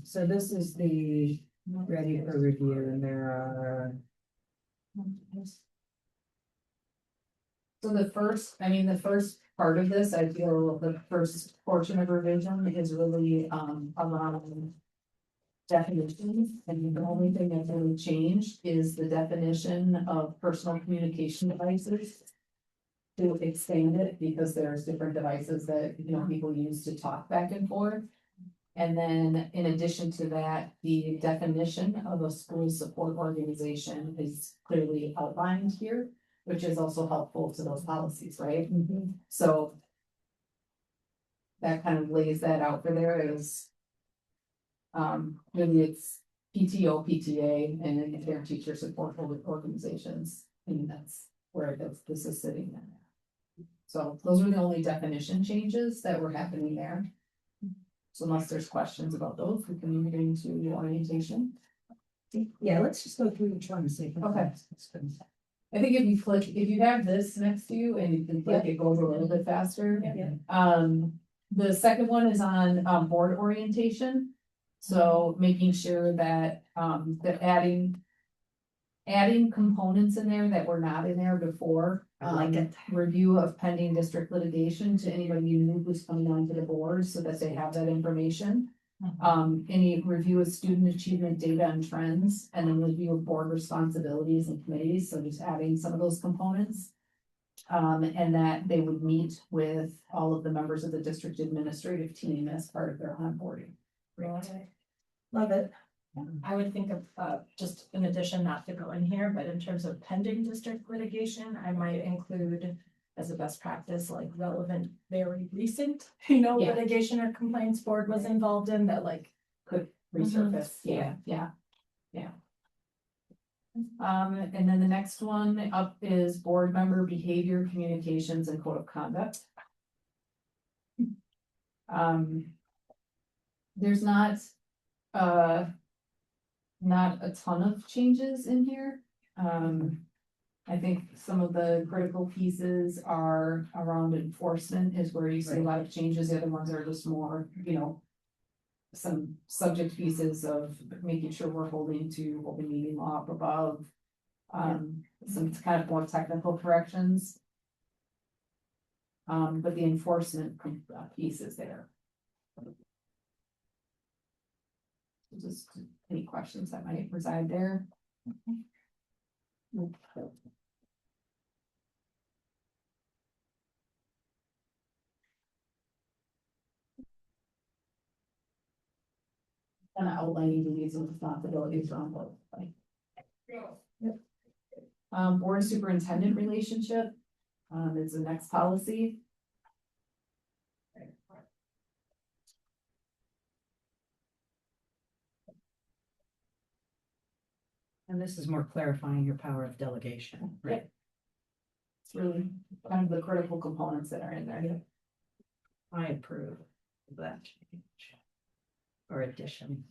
So this is the ready for review and there are. So the first part of this, I feel the first portion of revision is really, around definitions, and the only thing that's really changed is the definition of personal communication devices. To expand it, because there's different devices that, people use to talk back and forth. And then in addition to that, the definition of a school support organization is clearly outlined here, which is also helpful to those policies, right? So that kind of lays that out for there as really it's PTO, PTA, and then parent teacher support organizations, and that's where this is sitting there. So those are the only definition changes that were happening there. So unless there's questions about those, we can move into orientation. Yeah, let's just go through each one and see. Okay. I think if you have this next to you and you can click, it goes a little bit faster. The second one is on, board orientation. So making sure that, adding components in there that were not in there before. I like it. Review of pending district litigation to anybody new who's coming onto the board so that they have that information. Any review of student achievement data and trends, and then review of board responsibilities and committees, so just adding some of those components. And that they would meet with all of the members of the district administrative team as part of their onboarding. Love it. I would think of, just in addition, not to go in here, but in terms of pending district litigation, I might include as a best practice, like relevant, very recent, Yeah. litigation or complaints board was involved in that Could resurface, yeah. And then the next one up is board member behavior, communications, and code of conduct. There's not a ton of changes in here. I think some of the critical pieces are around enforcement is where you see a lot of changes. The other ones are just more, some subject pieces of making sure we're holding to open meeting law up above. Some kind of more technical corrections. But the enforcement piece is there. Just any questions that might reside there? Kind of outlining duties and responsibilities around both. Board superintendent relationship, is the next policy. And this is more clarifying your power of delegation, right? It's really kind of the critical components that are in there. I approve of that change. Or addition.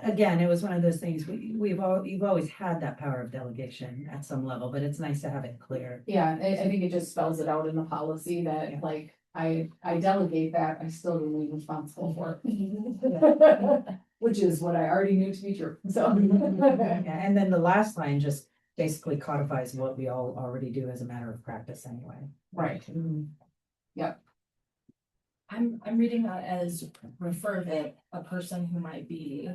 Again, it was one of those things, you've always had that power of delegation at some level, but it's nice to have it clear. Yeah, I think it just spells it out in the policy that like, I delegate that, I still remain responsible for it. Which is what I already knew to be true, so. Yeah, and then the last line just basically codifies what we all already do as a matter of practice anyway. Right, I'm reading that as refer that a person who might be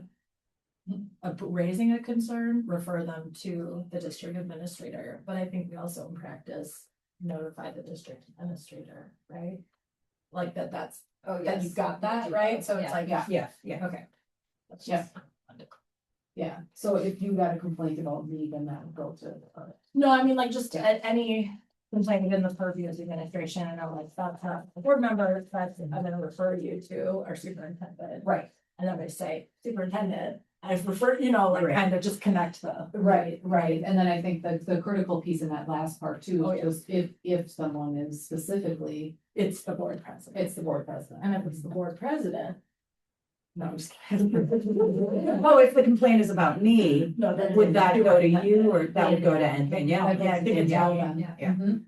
raising a concern, refer them to the district administrator, but I think we also in practice notify the district administrator, right? Like that's, Oh, that you've got that, right? So it's Yeah. like, Yeah, yeah. okay. That's Yeah. just- yeah, so if you got a complaint about me, then that would go to, No, I mean, like, just any complaint in the purview of the administration, and I'm like, that's not a board member, that's, I'm gonna refer you to our superintendent. right, And then they say, superintendent, I've referred, you know, like, Right. kind of just connect the. right, and then I think that the critical piece in that last part too, Oh, is yeah. just if someone is specifically, It's the board president. it's the board president. And if it's the board president. No, I'm just kidding. Oh, if the complaint is about me, No, then- would that go to you or that would go to Danielle? I think Yeah, tell yeah, them.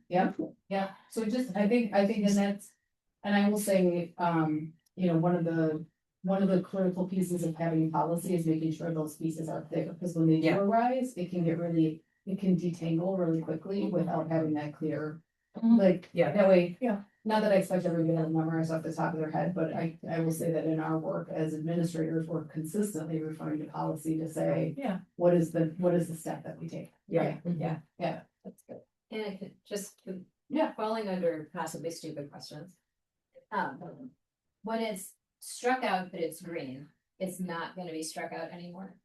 yeah. Mhm, yeah, so just, I think, and that's, and I will say, you know, one of the critical pieces of having policy is making sure those pieces are clear, because when they do Yeah. arise, it can detangle really quickly without having that clear. Mhm. Like, Yeah. that way. Yeah. Not that I expect everybody to memorize off the top of their head, but I will say that in our work as administrators, we're consistently referring to policy to say, Yeah. what is the step that we take? Yeah. Right? Yeah, That's good. And I could just, Yeah. falling under possibly stupid questions. When it's struck out, but it's green, it's not gonna be struck out anymore.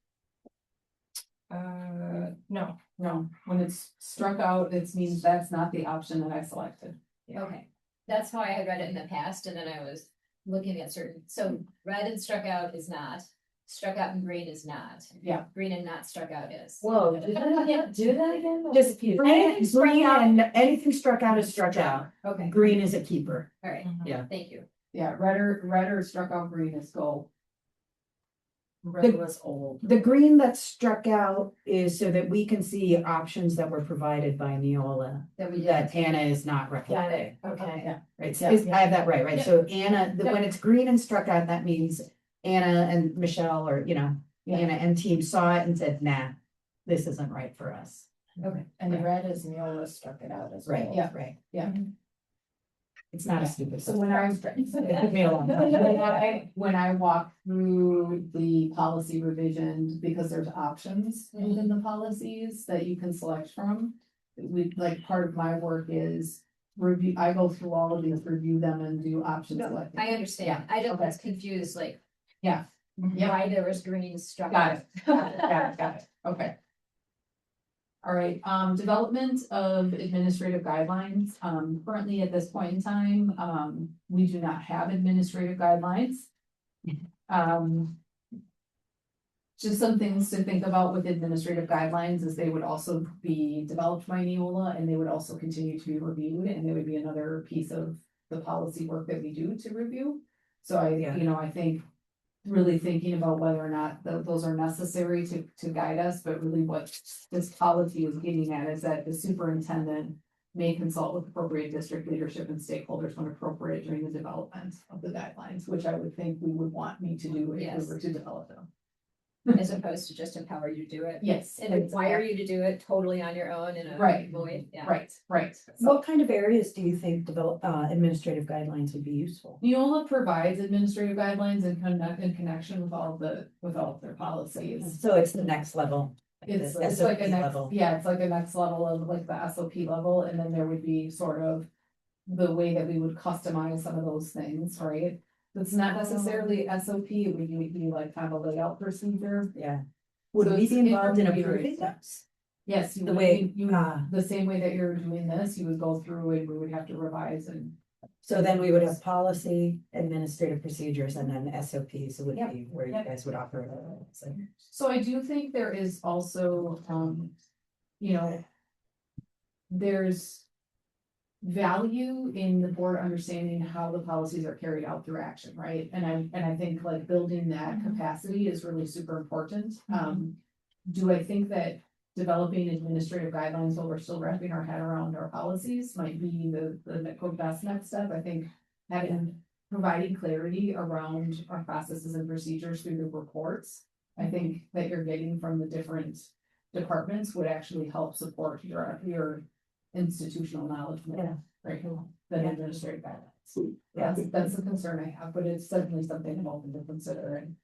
No, no, when it's struck out, it means that's not the option that I selected. Okay, that's how I had read it in the past, and then I was looking at certain, so red and struck out is not, struck out and green is not. Yeah. Green and not struck out is. Whoa. Do that again? Just Anything green struck out- and anything struck out is struck out. Okay, Green is a keeper. all right, Yeah. thank you. Yeah, red or struck out green is gold. red was old. The green that's struck out is so that we can see options that were provided by Neola That we that did. Anna is not Got recommending. it, okay. Right, so Yeah. I have that right, right? Yeah. So Anna, Yeah. when it's green and struck out, that means Anna and Michelle or, Yeah. Anna and team saw it and said, nah, this isn't right for us. Okay. And the red is Neola struck it out as well. Right, Yeah. right. Yeah. It's not a stupid. So when I, It took me a long time. when I walk through the policy revisions, because there's options within the policies that you can select from. Like, part of my work is review, I go through all of these, review them and do option selecting. I understand, I just okay. was confused, like, Yeah. Yeah. why there was green struck Got out. it, got it, okay. All right, development of administrative guidelines, currently at this point in time, we do not have administrative guidelines. Just some things to think about with administrative guidelines is they would also be developed by Neola and they would also continue to be reviewed, and they would be another piece of the policy work that we do to review. So Yeah. I think really thinking about whether or not those are necessary to guide us, but really what this policy is getting at is that the superintendent may consult with appropriate district leadership and stakeholders when appropriate during the development of the guidelines, which I would think we would want me to do if Yes. we were to develop them. As opposed to just empower you to do it. Yes. And require you to do it totally on your own in a Right. void, yeah. Right. What kind of areas do you think administrative guidelines would be useful? Neola provides administrative guidelines in connection with all of their policies. So it's the next level. It's the like a SOP next, level. yeah, it's like a next level of like the SOP level, and then there would be sort of the way that we would customize some of those things, right? It's not necessarily SOP, it would be like kind of a layout procedure. Yeah. Would Would we it's be involved in intermediary approving steps. those? Yes, you The would, way- the same way that you're doing this, you would go through and we would have to revise and So then we would have policy, administrative procedures, and then SOPs would Yep. be where you Yep. guys would operate. So, So I do think there is also, you know, there's value in the board understanding how the policies are carried out through action, right? And I think like building that capacity is really super important. Do I think that developing administrative guidelines while we're still wrapping our head around our policies might be the best next step? I think providing clarity around our processes and procedures through the reports, I think that you're getting from the different departments would actually help support your institutional knowledge. Yeah. Right, than Yeah. administrative guidelines. That's the concern I have, but it's certainly something I'm open to consider and.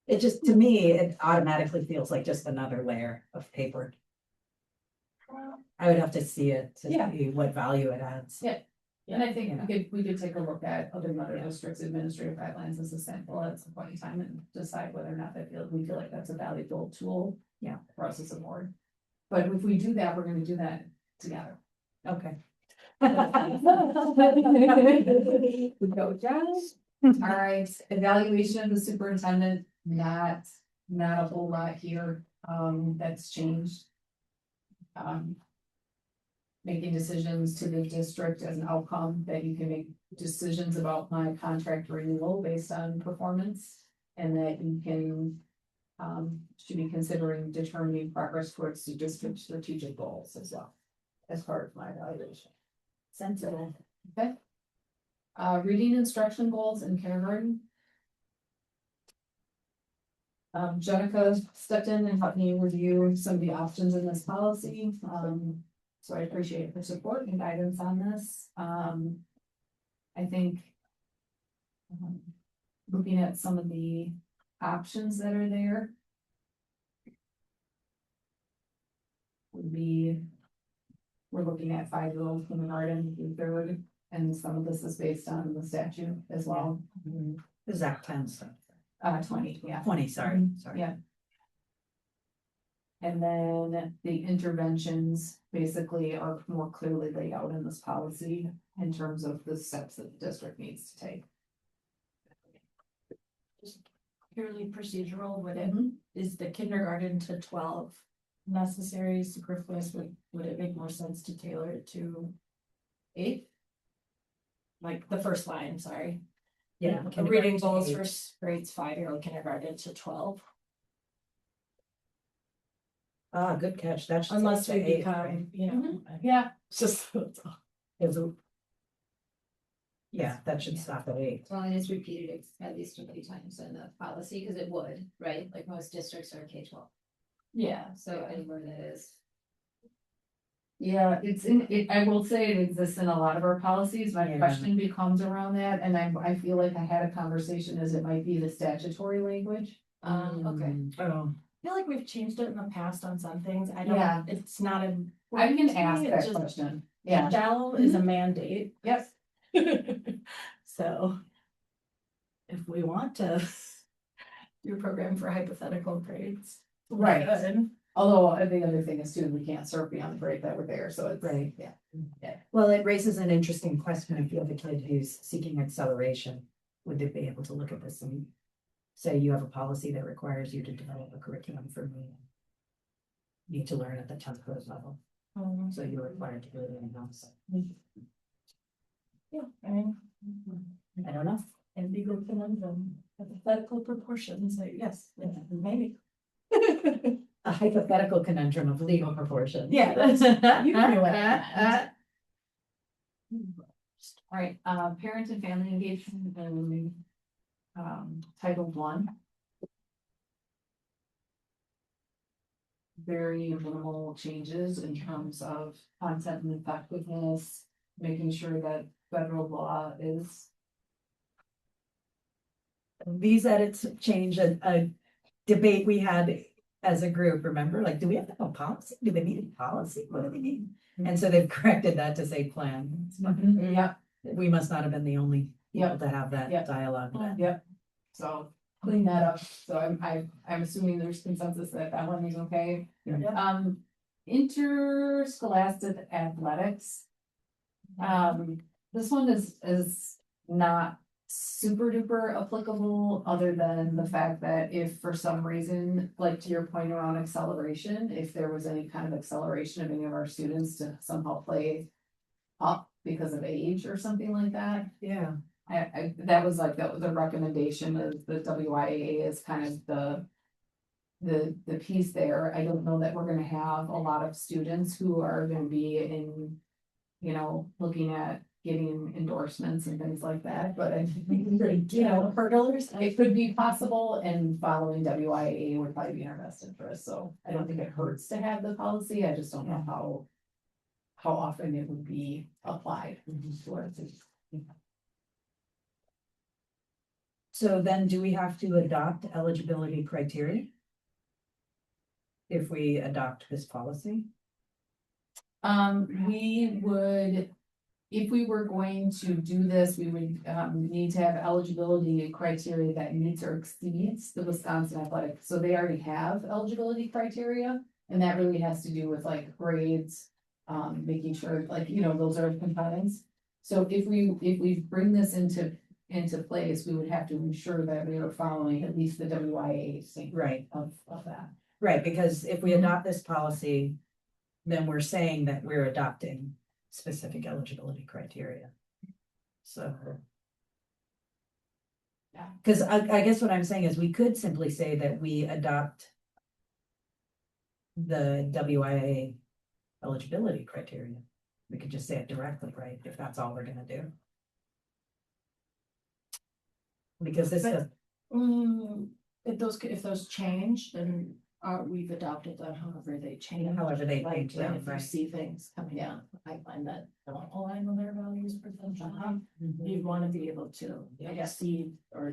it just, to me, it automatically feels like just another layer of paper. I would have to see it to Yeah. see what value it adds. Yeah. And I think Yeah. we could take a look at other districts' administrative guidelines as a sample at some point in time and decide whether or not we feel like that's a valuable tool. Yeah. For us as a board. But if we do that, we're gonna do that together. Okay. We go, Josh. All right, evaluation of the superintendent, not a whole lot here, that's changed. Making decisions to the district as an outcome, that you can make decisions about my contract renewal based on performance. And that you can, should be considering determining progress towards the district's strategic goals as well, as part of my evaluation. Sensible. Okay. Reading instruction goals in kindergarten. Jenica stepped in and helped me review some of the options in this policy. So I appreciate her support and guidance on this. I think looking at some of the options that are there would be, we're looking at 5-year-old kindergarten through third, and some of this is based on the statute as well. The Zach 10 stuff. 20, yeah. 20, sorry. Yeah. And then the interventions basically are more clearly laid out in this policy in terms of the steps that the district needs to take. Purely procedural, is the kindergarten to 12 necessary, superfluous, would it make more sense to tailor it to 8? Like the first line, sorry. Yeah. Reading goals for grades 5-year-old kindergarten to 12. Ah, good catch. That's Unless we become, Yeah. just. Yeah, that should stop at 8. Well, and it's repeated at least 3 times in the policy, because it would, right? Like most districts are K-12, Yeah, so anywhere that is. Yeah, I will say it exists in a lot of our policies. My Yeah. question becomes around that, and I feel like I had a conversation as it might be the statutory language. Okay. Oh, I feel like we've changed it in the past on some things. I Yeah. don't, it's not a. I can ask It's that just- question. Yeah. Shall is a mandate. Yes. So. If we want to. Do a program for hypothetical grades. Right. good. Although the other thing is too, we can't serve beyond the grade that we're there, so it's. Right. Yeah. well, it raises an interesting question. If you have a kid who's seeking acceleration, would they be able to look at this and say you have a policy that requires you to develop a curriculum for me? Need to learn at the 10th grade level, so you're required to do it in-house. Yeah, I mean. I don't know. And legal conundrum, hypothetical proportions, like, yes, maybe. A hypothetical conundrum of legal proportion. Yeah, that's, you knew it. All right, parent and family engagement and Title I. Very minimal changes in terms of content and effectiveness, making sure that federal law is. These edits change a debate we had as a group, remember? Like, do we have to have a policy? Do they need a policy? What do they mean? And so they've corrected that to say plan. Yeah, We must not have been the only people Yep. to have that Yep. dialogue. yep, so clean that up, so I'm assuming there's consensus that that one is okay. Yeah. Interscholastic athletics. This one is not super duper applicable, other than the fact that if for some reason, like to your point around acceleration, if there was any kind of acceleration of any of our students to somehow play up because of age or something like that, Yeah. that was like the recommendation of the WIAA is kind of the piece there. I don't know that we're gonna have a lot of students who are gonna be in, looking at getting endorsements and things like that, but I think, hurdlers. it could be possible, and following WIAA would probably be in our best interest, so I don't think it hurts to have the policy, I just don't know how often it would be applied towards it. So then do we have to adopt eligibility criteria? If we adopt this policy? We would, if we were going to do this, we would, need to have eligibility criteria that meets or exceeds the Wisconsin athletic, so they already have eligibility criteria. And that really has to do with like grades, making sure, like, those are compliance. So if we bring this into place, we would have to ensure that we are following at least the WIA standard Right, of that. right, because if we adopt this policy, then we're saying that we're adopting specific eligibility criteria. So. Yeah. Cause I guess what I'm saying is we could simply say that we adopt the WIA eligibility criteria. We could just say it directly, right, if that's all we're gonna do. Because this But- is, If those change, then we've adopted them however they change. However they Like, change, yeah, if you right. see things coming down, I find that don't align with their values or something, you'd want to be able to, I guess, see, or,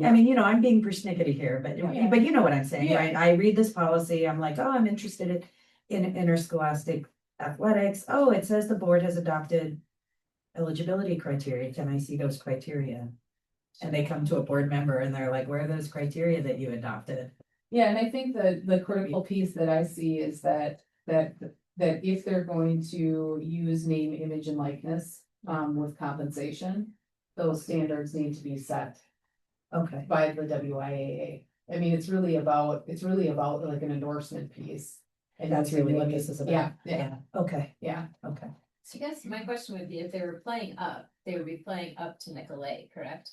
I mean, I'm being persnickety here, but Yeah. you know what I'm saying, Yeah. right? I read this policy, I'm like, oh, I'm interested in interscholastic athletics. Oh, it says the board has adopted eligibility criteria. Can I see those criteria? And they come to a board member and they're like, where are those criteria that you adopted? Yeah, and I think the critical piece that I see is that if they're going to use name, image, and likeness, with compensation, those standards need to be set Okay, by the WIAA. I mean, it's really about like an endorsement piece. And That's really what this is about. Yeah, yeah, okay, yeah. okay. So I guess my question would be, if they were playing up, they would be playing up to Nicolay, correct?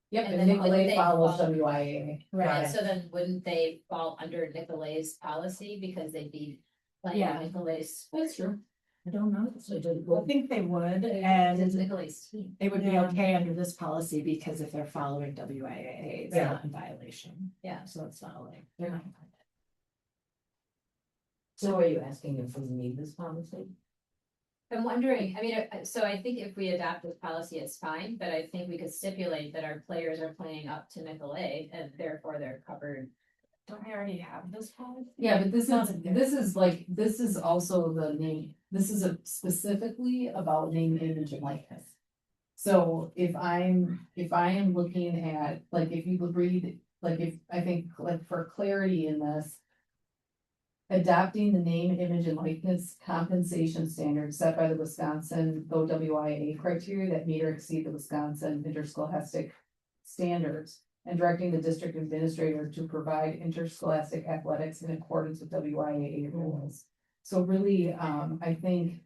Yep, And and then Nicolay wouldn't they follows follow- WIAA. Right, it. so then wouldn't they fall under Nicolay's policy because they'd be playing Yeah. Nicolay's? That's true. I don't know. I think they would, It's and Nicolay's team. it would be Yeah. okay under this policy because if they're following WIAA, it's Yeah. not in violation. Yeah. So it's not like, they're not. So are you asking if we need this policy? I'm wondering, I mean, so I think if we adopt this policy, it's fine, but I think we could stipulate that our players are playing up to Nicolay and therefore they're covered. Don't we already have this policy? Yeah, but this is also the name, this is specifically about name, image, and likeness. So if I am looking at, like, if you would read, like, if, I think, like, for clarity in this, adopting the name, image, and likeness compensation standards set by the Wisconsin OWIA criteria that meet or exceed the Wisconsin interscholastic standards, and directing the district administrator to provide interscholastic athletics in accordance with WIAA rules. So really, I think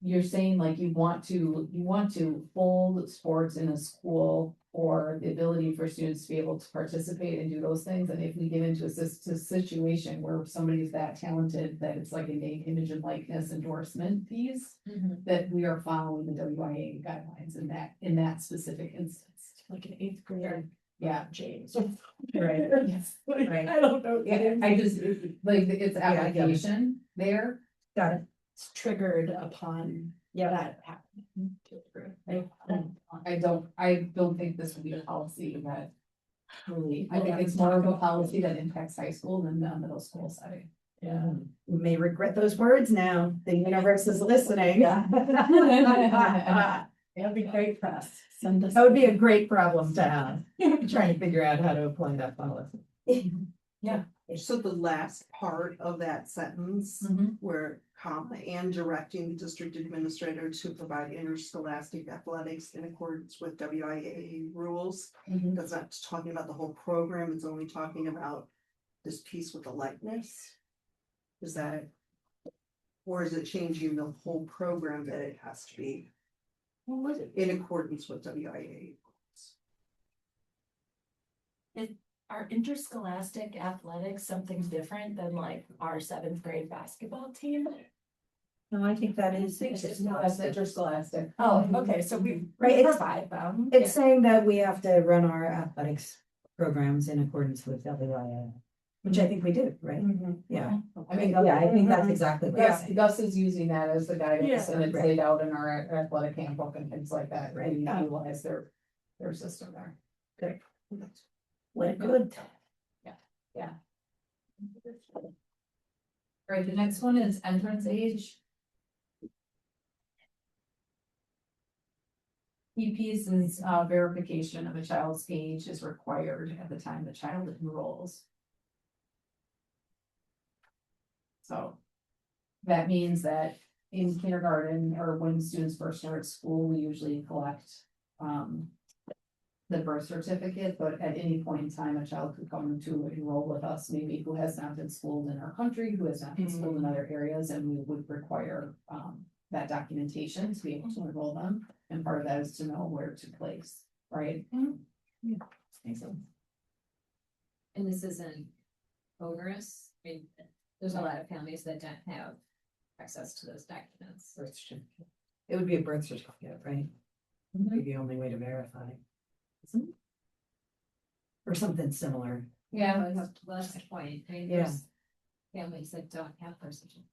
you're saying like you want to hold sports in a school, or the ability for students to be able to participate and do those things. And if we get into a situation where somebody's that talented, that it's like a name, image, and likeness endorsement piece, that we are following the WIA guidelines in that specific instance. Like an eighth grader, Yeah. James. Right. Yes. Right. I don't know. Yeah, I just, like, it's I get it. application there. Got it. It's triggered upon that happening. I don't think this would be a policy that really, I We'll think have it's to more talk of a about policy that impacts high school than the middle school setting. Yeah. We may regret those words now. The universe is listening. That'd be great for us. Send us. That would be a great problem to have, trying to figure out how to apply that policy. Yeah. So the last part of that sentence, Mhm. where comma and directing the district administrator to provide interscholastic athletics in accordance with WIAA rules. Mhm. That's not talking about the whole program, it's only talking about this piece with the likeness. Is that? Or is it changing the whole program that it has to be in accordance with WIAA? Are interscholastic athletics something different than like our seventh grade basketball team? No, I think that is. That's interscholastic. Oh, okay, so we Right, it's- provide them. It's saying that we have to run our athletics programs in accordance with WIA, which I think we do, right? Yeah. I mean, Yeah, I think that's exactly right. Gus is using that as the guidance Yeah. and it's Right. laid out in our athletic handbook and things like that, right? We Yeah. utilize their system there. Well, good. All right, the next one is entrance age. Key piece is verification of a child's age is required at the time the child enrolls. So that means that in kindergarten or when students first start school, we usually collect the birth certificate, but at any point in time, a child could come to enroll with us, maybe who has not been schooled in our country, who has not been schooled in other areas, and we would require that documentation to be able to enroll them. And part of that is to know where to place, right? Makes sense. And this isn't onerous, I mean, there's a lot of families that don't have access to those documents. Birth certificate. It would be a birth certificate, right? Would be the only way to verify. Or something similar. Yeah, Well, that's the point, I mean, Yeah. there's families that don't have birth certificates.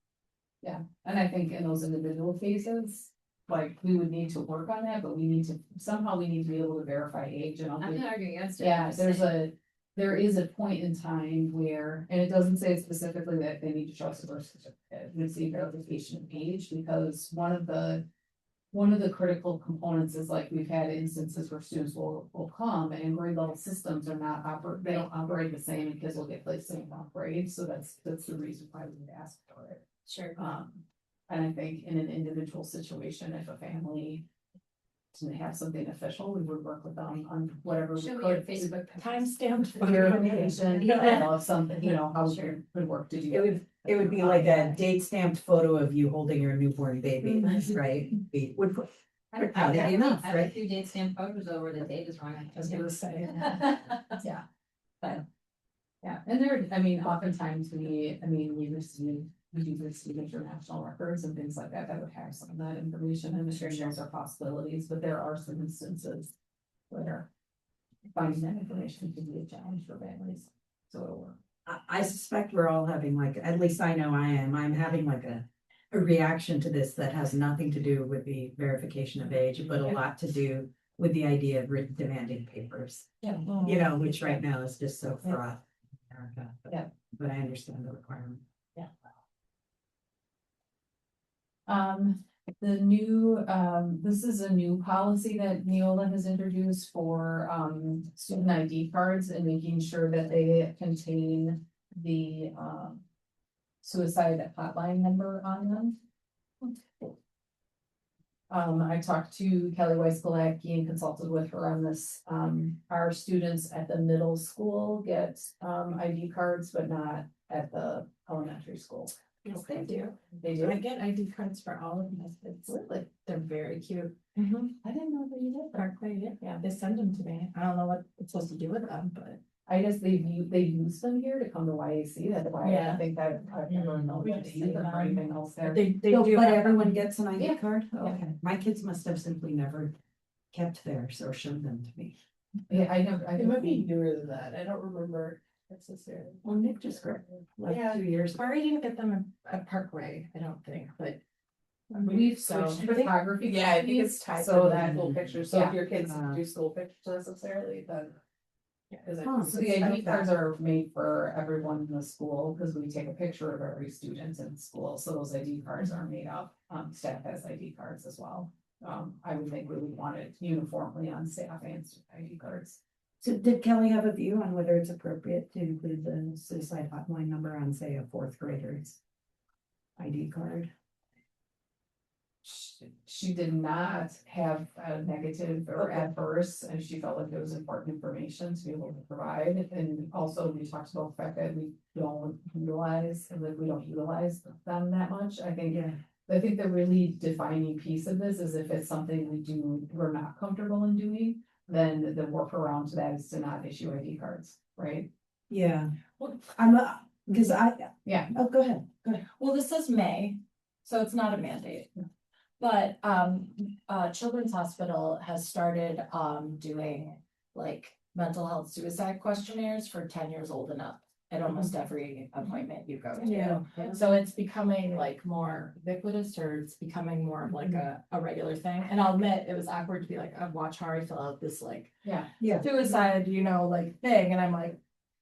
and I think in those individual cases, like, we would need to work on that, but we need to, somehow we need to be able to verify age and all. I'm not arguing against it. Yeah, I'm just saying. there is a point in time where, and it doesn't say specifically that they need to show us a birth certificate, it's the verification of age, because one of the critical components is like, we've had instances where students will come and grade level systems are not they don't operate the same, and kids will get placed in the wrong grade, so that's the reason why we would ask for it. Sure. And I think in an individual situation, if a family didn't have something official, we would work with them on whatever we Show me your could. Facebook. Timestamped. Verification, Yeah. of something, how Sure. we could work to do. It would be like a date stamped photo of you holding your newborn baby, Mm-hmm. right? Would put. I don't Proud of have you enough, I have right? a few date stamp photos over the date is wrong. I was gonna say. Yeah. But, yeah, and there, I mean, oftentimes we do receive international records and things like that would have some of that information, and I'm sure those are possibilities, but there are some instances where finding that information can be a challenge for families, so it'll work. I suspect we're all having like, at least I know I am, I'm having like a reaction to this that has nothing to do with the verification of age, but a lot to do with the idea of demanding papers. Yeah. You know, which right now is just so fraught in America. Yeah. But I understand the requirement. This is a new policy that Neola has introduced for, student ID cards and making sure that they contain the, suicide hotline number on them. I talked to Kelly Weiss-Galecki and consulted with her on this. Our students at the middle school get, ID cards, but not at the elementary school. Yes, they do. They do. I get ID cards for all of my kids. Really? They're very cute. I didn't know that you did that. Yeah, they send them to me. I don't know what it's supposed to do with them, but. I guess they use them here to come to YAC, that's why I Yeah. think that I've never known We that just to use see them or them. anything else there. They So, do. but have- everyone gets an ID Yeah. card? Yeah. Okay, my kids must have simply never kept theirs or showed them to me. Yeah, I never, I It might be never. newer than that. I don't remember necessarily. Well, Nick just got like Yeah. 2 years. ago. Murray didn't get them at Parkway, I don't think, but. We've So- switched photography. Yeah, I think it's tied So to that the- full picture, so if Yeah. your kids do school pictures necessarily, then. Is it, Huh, so the ID cards are made for everyone in the school, because we take a picture of every student in school, so those ID cards are made up, staff has ID cards as well. I would think we would want it uniformly on staff and ID cards. So did Kelly have a view on whether it's appropriate to include the suicide hotline number on, say, a fourth grader's ID card? She did not have a negative or adverse, and she felt like it was important information to be able to provide. And also, we talked about the fact that we don't utilize them that much. I think the really defining piece of this is if it's something we're not comfortable in doing, then the workaround to that is to not issue ID cards, right? Yeah, Well, because Yeah. oh, go ahead. Well, this says may, so it's not a mandate. But Children's Hospital has started doing like mental health suicide questionnaires for 10 years old and up at almost every appointment you go to. Yeah. So it's becoming like more ubiquitous, or it's becoming more of like a regular thing. And I'll admit, it was awkward to be like, I watch Hari fill out this like Yeah. suicide, like thing, and I'm like,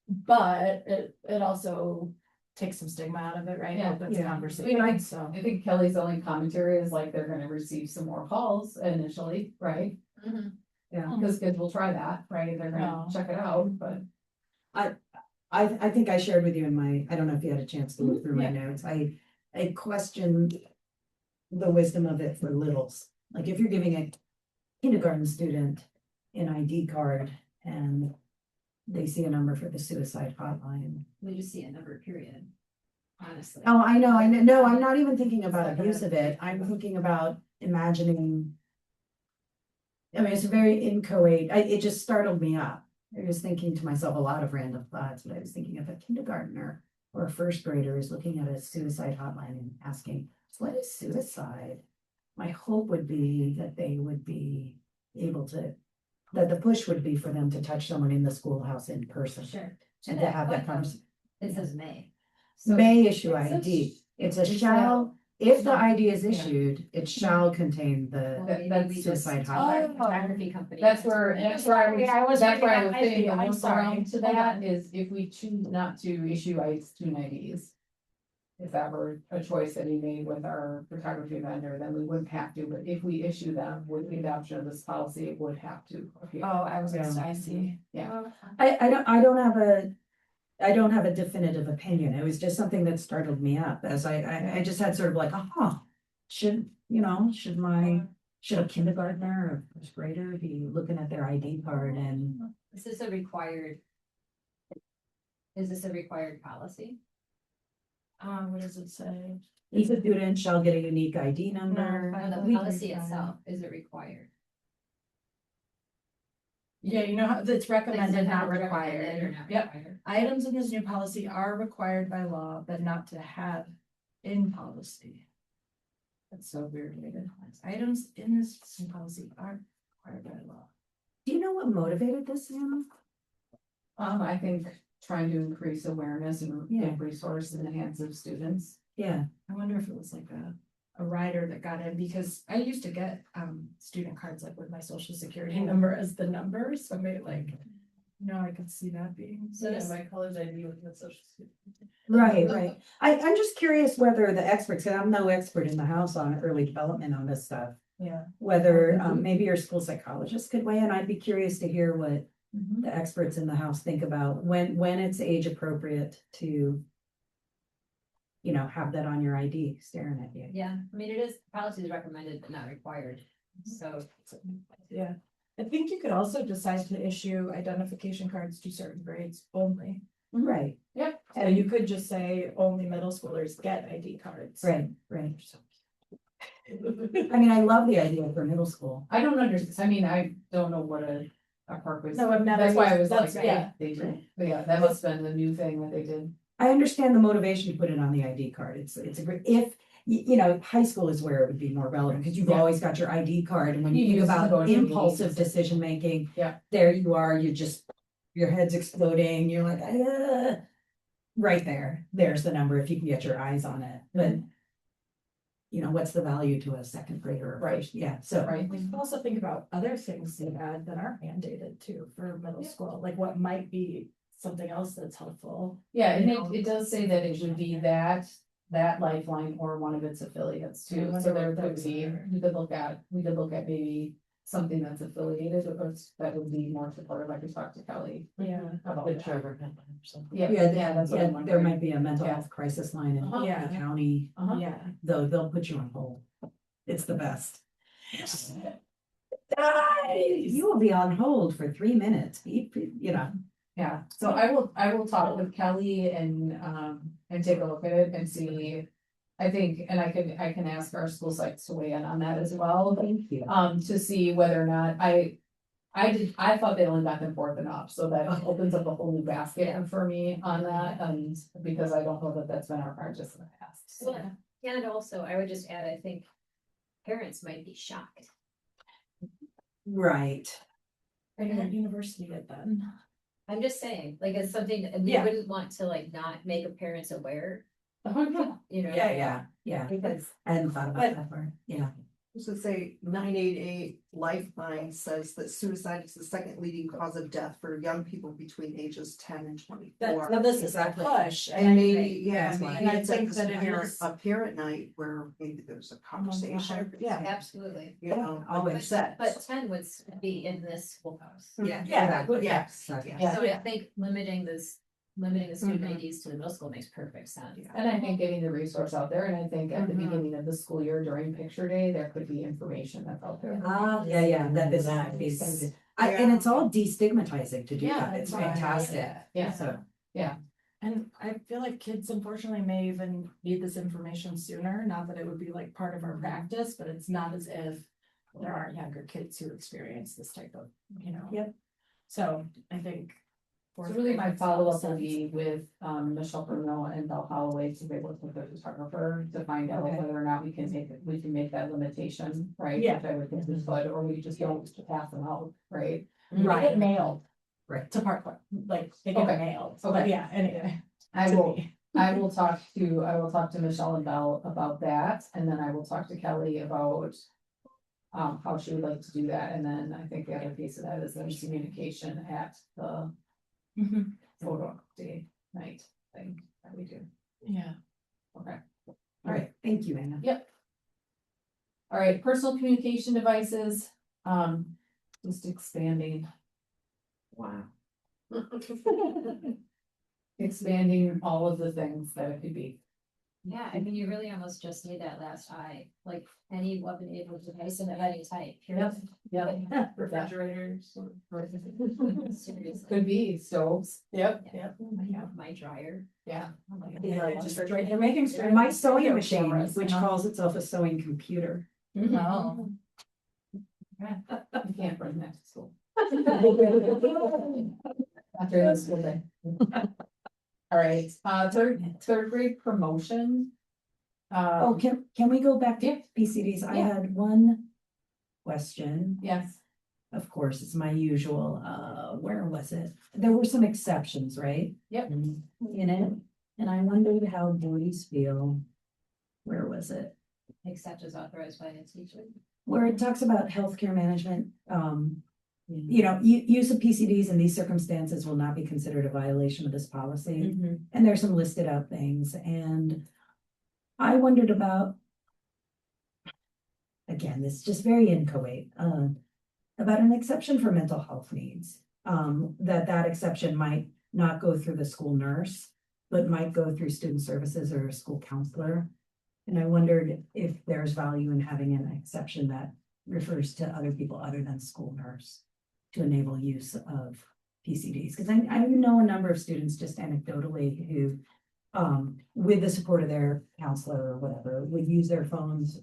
but it also takes some stigma out of it, right? Yeah. Opens Yeah. conversation, so. I think Kelly's only commentary is like they're gonna receive some more calls initially, right? Yeah. Because kids will try that, right? They're gonna No. check it out, but. I think I shared with you in my, I don't know if you had a chance to look through my notes, I questioned the wisdom of it for littles. Like if you're giving a kindergarten student an ID card and they see a number for the suicide hotline. We just see a number, period. Honestly. Oh, I know, no, I'm not even thinking about abuse of it, I'm thinking about imagining. I mean, it's a very inchoate, it just startled me up. I was thinking to myself a lot of random thoughts, but I was thinking of a kindergartner or a first grader is looking at a suicide hotline and asking, what is suicide? My hope would be that they would be able to, that the push would be for them to touch someone in the schoolhouse in person. Sure. And to have that conversation. It says may. May issue ID, it's a shall, if the ID is issued, it shall contain the suicide hotline. Photography company. That's where I was saying the I'm sorry. workaround to that is if we choose not to issue student IDs. If that were a choice that we made with our photography vendor, then we wouldn't have to, but if we issue them with the adoption of this policy, it would have to appear. Oh, I see. I don't have a definitive opinion. It was just something that startled me up as I just had sort of like, should a kindergartner or first grader be looking at their ID card and, Is this a required policy? What does it say? each student shall get a unique ID number? Or the policy itself, is it required? Yeah, how it's recommended, not Recommended or required. not Yep. required? Items in this new policy are required by law, but not to have in policy. That's so weird. Items in this new policy are required by law. Do you know what motivated this, Anna? I think trying to increase awareness and Yeah. give resource in the hands of students. Yeah, I wonder if it was like a rider that got in, because I used to get student cards like with my social security number as the number, so maybe like, I could see that being. So this- my college ID with the social security. right. I'm just curious whether the experts, because I'm no expert in the house on early development on this stuff. Yeah. Whether maybe your school psychologist could weigh in. I'd be curious to hear what Mhm. the experts in the house think about when it's age appropriate to have that on your ID staring at you. Yeah, I mean, policy is recommended but not required, so. Yeah, I think you could also decide to issue identification cards to certain grades only. Right, Yep. So you could just say only middle schoolers get ID cards. right. I mean, I love the idea for middle school. I don't understand, I don't know what a park was. No, I've never That's why I used- was like, that's- yeah. they do, but yeah, that must have been the new thing that they did. I understand the motivation to put it on the ID card. It's a great, if, high school is where it would be more relevant, because you've Yeah. always got your ID card, and when you You think use it to go about into meetings. impulsive decision making. Yeah. There you are, your head's exploding, you're like, right there's the number, if you can get your eyes on it, but. What's the value to a second grader or Right. first, yeah, so. Right. We can also think about other things to add that aren't mandated too for middle school, like what might be something else that's helpful. Yeah, and You know. it does say that it should be that Lifeline or one of its affiliates I too, wonder so there what could those be, are. we could look at maybe something that's affiliated with us, that would be more supportive, I could talk to Kelly. Yeah. about The that. Trevor Penn or something. Yeah, Yeah, that's what I'm there wondering. might be a mental Yeah. health crisis line in Uh-huh. Yeah. the county, Uh-huh. Yeah. they'll put you on hold. It's the best. You will be on hold for 3 minutes, you know. Yeah, so I will talk with Kelly and take a look at it and see. I think, and I can ask our school sites to weigh in on that as well, Thank you. to see whether or not I thought they only got them fourth and up, so that opens up a whole new basket for me on that, and because I don't know that that's been our practice in the past. So. Yeah, and also I would just add, I think parents might be shocked. Right. What university did then? I'm just saying, like, it's something that we Yeah. wouldn't want to like not make a parents aware, Oh, you know? Yeah. Because I hadn't thought about that part, yeah. So say 988 Lifeline says that suicide is the second leading cause of death for young people between ages 10 and 24. Now this is a push. And maybe, yeah, That's why. maybe And I it's at think this that it parent, is- a parent night where maybe there's a conversation. Yeah. Absolutely. You know, Always. like said. But 10 would be in this schoolhouse. Yeah. Yeah. Yes, Exactly. yes. So I think limiting the student Mhm. IDs to the middle school makes perfect sense. And I think getting the resource out there, and I think at the Mhm. beginning of the school year during picture day, there could be information that's out there. Yeah, that is, and it's all destigmatizing to do Yeah, that, it's that's right. fantastic. Yeah. So, And I feel like kids unfortunately may even need this information sooner, not that it would be like part of our practice, but it's not as if there aren't younger kids who experience this type of, you know. Yep. So I think. So fourth really grade my makes a lot of follow-up will sense. be with Michelle Bruno and Belle Holloway, so they work with the photographer to find out Okay. whether or not we can make that limitation, right? Yeah. Which I would think we could, or we just don't pass them out, right? They get mailed right. to Parkland, like they get Okay. mailed, but Okay. yeah, anyway. I to will, me. I will talk to Michelle and Belle about that, and then I will talk to Kelly about how she would like to do that, and then I think the other piece of that is there's communication at the Mhm. photo day night thing that we do. Yeah. Okay. All right, thank you, Anna. All right, personal communication devices, just expanding. Wow. Expanding all of the things that it could be. Yeah, I mean, you really almost just need that last I, like any weapon-enabled device of any type. period. Yep. Refrigerators. Seriously. Could be stoves. Yep. Yep. I have my dryer. Yeah. Yeah, just right, they're making sure. My sewing video machine, cameras, which you know? calls itself a sewing computer. Oh. You can't bring that to school. After the school day. All right, third grade promotion. Oh, can we go back to Yeah. PCDs? I Yeah. had one question. Yes, Of course, it's my usual, where was it? There were some exceptions, right? Yep. In it, and I wondered how boys feel. Where was it? Except as authorized by a teacher. Where it talks about healthcare management, you know, use of PCDs in these circumstances will not be considered a violation of this policy. And there's some listed out things, and I wondered about. Again, this is just very inchoate, about an exception for mental health needs. That exception might not go through the school nurse, but might go through student services or a school counselor. And I wondered if there's value in having an exception that refers to other people other than school nurse to enable use of PCDs, because I know a number of students just anecdotally who, with the support of their counselor or whatever, would use their phones,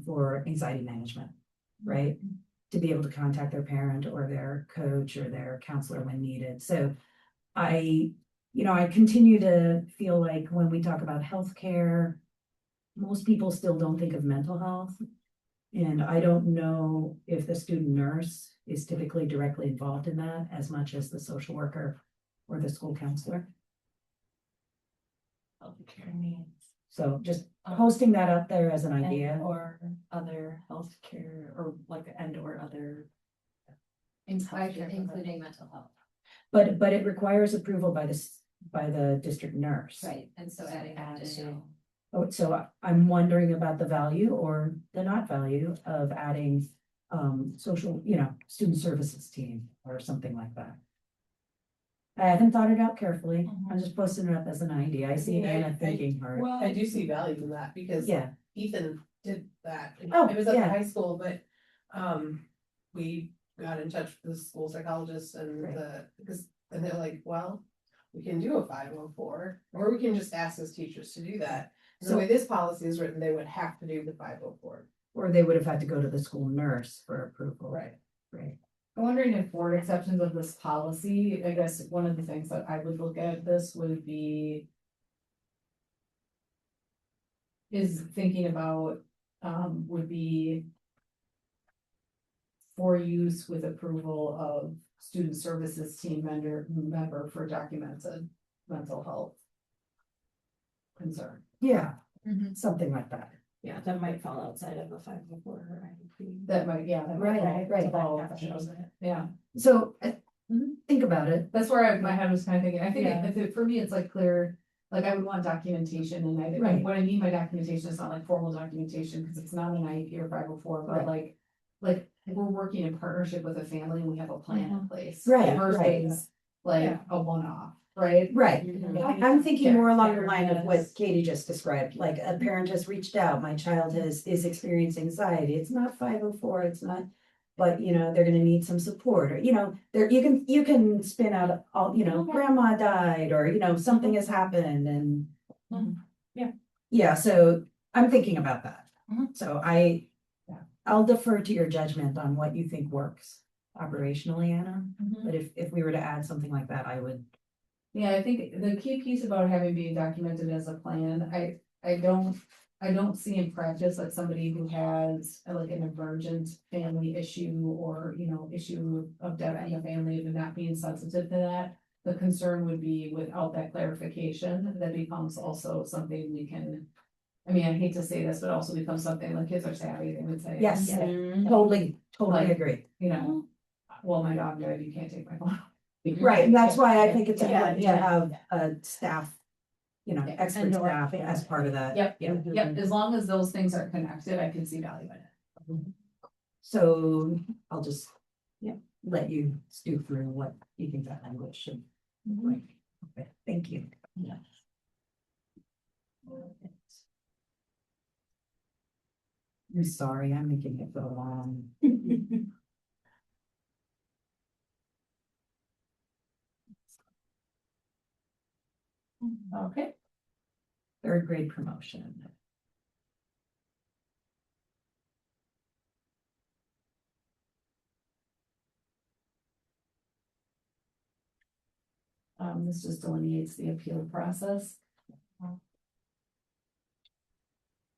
for anxiety management, right? To be able to contact their parent or their coach or their counselor when needed. So I continue to feel like when we talk about healthcare, most people still don't think of mental health. And I don't know if the student nurse is typically directly involved in that as much as the social worker or the school counselor. Healthcare needs. So just posting that out there as an idea. Or other healthcare or like or other. Including mental health. But it requires approval by the district nurse. Right, and so adding additional. Oh, so I'm wondering about the value or the not value of adding social, student services team or something like that. I haven't thought it out carefully. I'm just posting it up as an idea. I see Yeah, Anna thinking hard. Well, I do see value in that because Yeah, Ethan did that. Oh, It was at the yeah. high school, but, we got in touch with the school psychologist and Right. and they're like, well, we can do a 504, or we can just ask as teachers to do that. And the way this policy is written, they would have to do the 504. or they would have had to go to the school nurse for approval. Right. Right. I'm wondering if board exceptions of this policy, I guess one of the things that I would look at this would be. Is thinking about, would be. For use with approval of student services team member for documented mental health. Concern. Yeah, Mhm. something like that. Yeah, that might fall outside of a 504 or IEP. That might, yeah. that might Right, fall- right. fall- Yeah, So think about it. that's where my head was kind of thinking, I think Yeah. if it, for me, it's like clear. Like I would want documentation and Right. what I mean by documentation is not like formal documentation, because it's not an IEP or 504, but Right. like we're working in partnership with a family and we have a plan in place. Right, right. Versus like Yeah. a one-off, right? Right. I'm thinking more along the line of what Yes. Katie just described, like a parent has reached out, my child is experiencing anxiety, it's not 504, it's not. But, they're gonna need some support, or, there, you can spin out all, grandma died, or, something has happened and. Mhm. Yeah. Yeah, so I'm thinking about that. Mhm. So I'll defer to your judgment on what you think works operationally, Anna, but if we were to add something like that, I would. Yeah, I think the key piece about having being documented as a plan, I don't see in practice that somebody who has like an emergent family issue or, issue of death in the family, and not being sensitive to that. The concern would be without that clarification, that becomes also something we can. I mean, I hate to say this, but also becomes something like kids are savvy, they would say. Yes, Yeah. totally Like- agree. Well, my dog died, you can't take my phone. Right, and that's why I think it's Yeah, important to yeah. have a staff, expert And/or staff as part of that. Yep, yep, as long as those things are connected, I can see value in it. So I'll just, let you stew through what you think that language should. like. Okay, thank you. Yeah. I'm sorry, I'm making it go long. Okay. Third grade promotion. This just delineates the appeal process.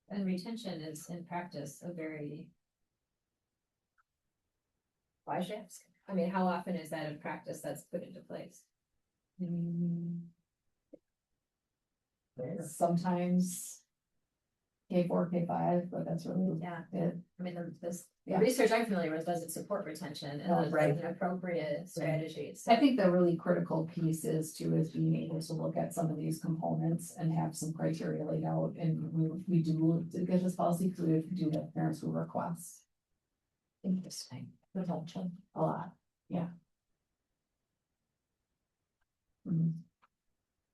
And retention is in practice a very. Why should I ask? I mean, how often is that in practice that's put into place? Sometimes. K4, K5, but that's really Yeah. it. I mean, the Yeah. research I'm familiar with doesn't support retention and Oh, those right. are appropriate strategies. I think the really critical piece is being able to look at some of these components and have some criteria laid out, and we do to get this policy, because we do have parents who request. Interesting. Retention a lot, yeah. Mhm.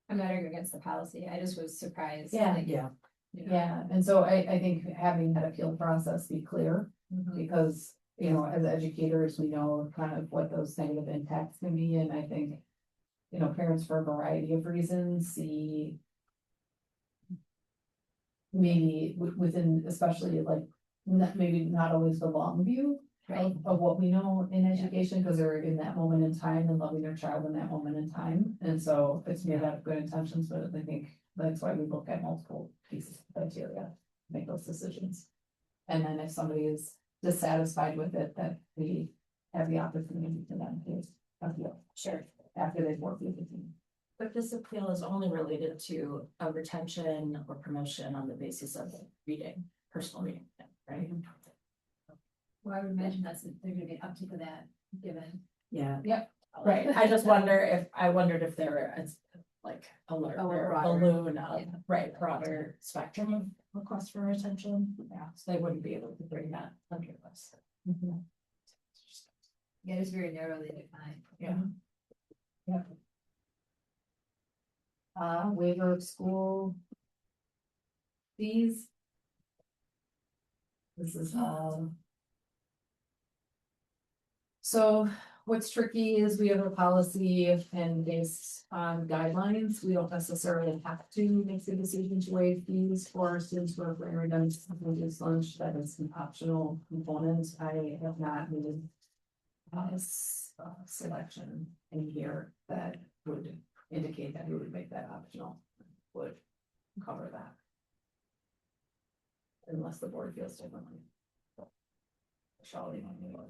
I'm not arguing against the policy. I just was surprised. Yeah. like, Yeah, you know. Yeah, and so I think having that appeal process be clear, Mhm. because, as educators, we know kind of what those negative impacts can be, and I think. Parents for a variety of reasons see. Maybe within, especially like, maybe not always the long view. Right. Of what we know in education, because they're in that moment in time and loving their child in that moment in time, and so it's made out of good intentions, but I think that's why we look at multiple pieces of criteria, to make those decisions. And then if somebody is dissatisfied with it, that we have the opportunity to then to appeal. Sure. After they've worked with the team. But this appeal is only related to a retention or promotion on the basis of reading, personal reading, right? Well, I would imagine they're gonna be up to that, given. yeah. Right, I just wondered if there is like a broader, balloon of, yeah. right, broader spectrum of requests for retention. Yeah, so they wouldn't be able to bring that under this. Yeah, it's very narrowly defined. Waiver of school fees. This is, so what's tricky is we have a policy and based on guidelines, we don't necessarily have to make the decision to waive fees for our students who are bringing redundant lunch. That is an optional component. I have not needed selection in here that would indicate that we would make that optional, would cover that. Unless the board feels differently. Charlie, you want me to-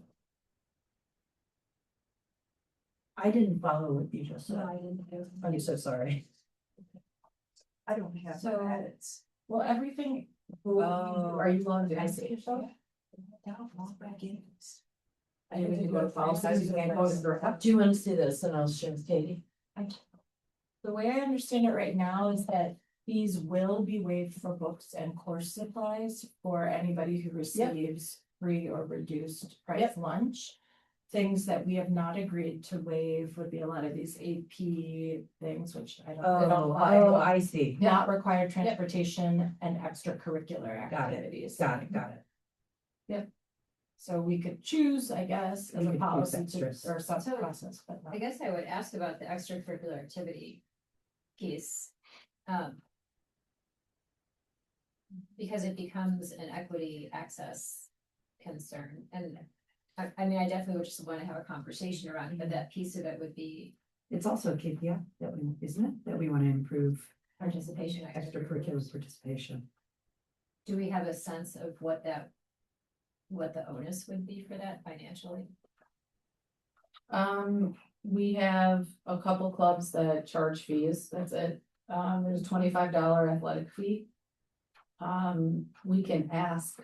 I didn't follow what you just said. I didn't do. I'm so sorry. I don't have So- that, it's. Well, everything. Are you logged in? I see yourself. I need to go to policies, you can't go to direct. Do you want to see this and I'll share with Katie? The way I understand it right now is that fees will be waived for books and course supplies for anybody who receives free or reduced price lunch. Things that we have not agreed to waive would be a lot of these AP things, which I don't. they don't apply. Oh, I see. Not required transportation and extracurricular Got it. activities. Got it. So we could choose, I guess, We as a could choose policy extras. to, or some So, process, but not. I guess I would ask about the extracurricular activity piece. Because it becomes an equity access concern, and I mean, I definitely would just want to have a conversation around it, but that piece of it would be It's also a KPI that we, isn't it, that we want to improve participation. extracurricular participation. Do we have a sense of what the onus would be for that financially? We have a couple clubs that charge fees, that's it. There's a $25 athletic fee. We can ask,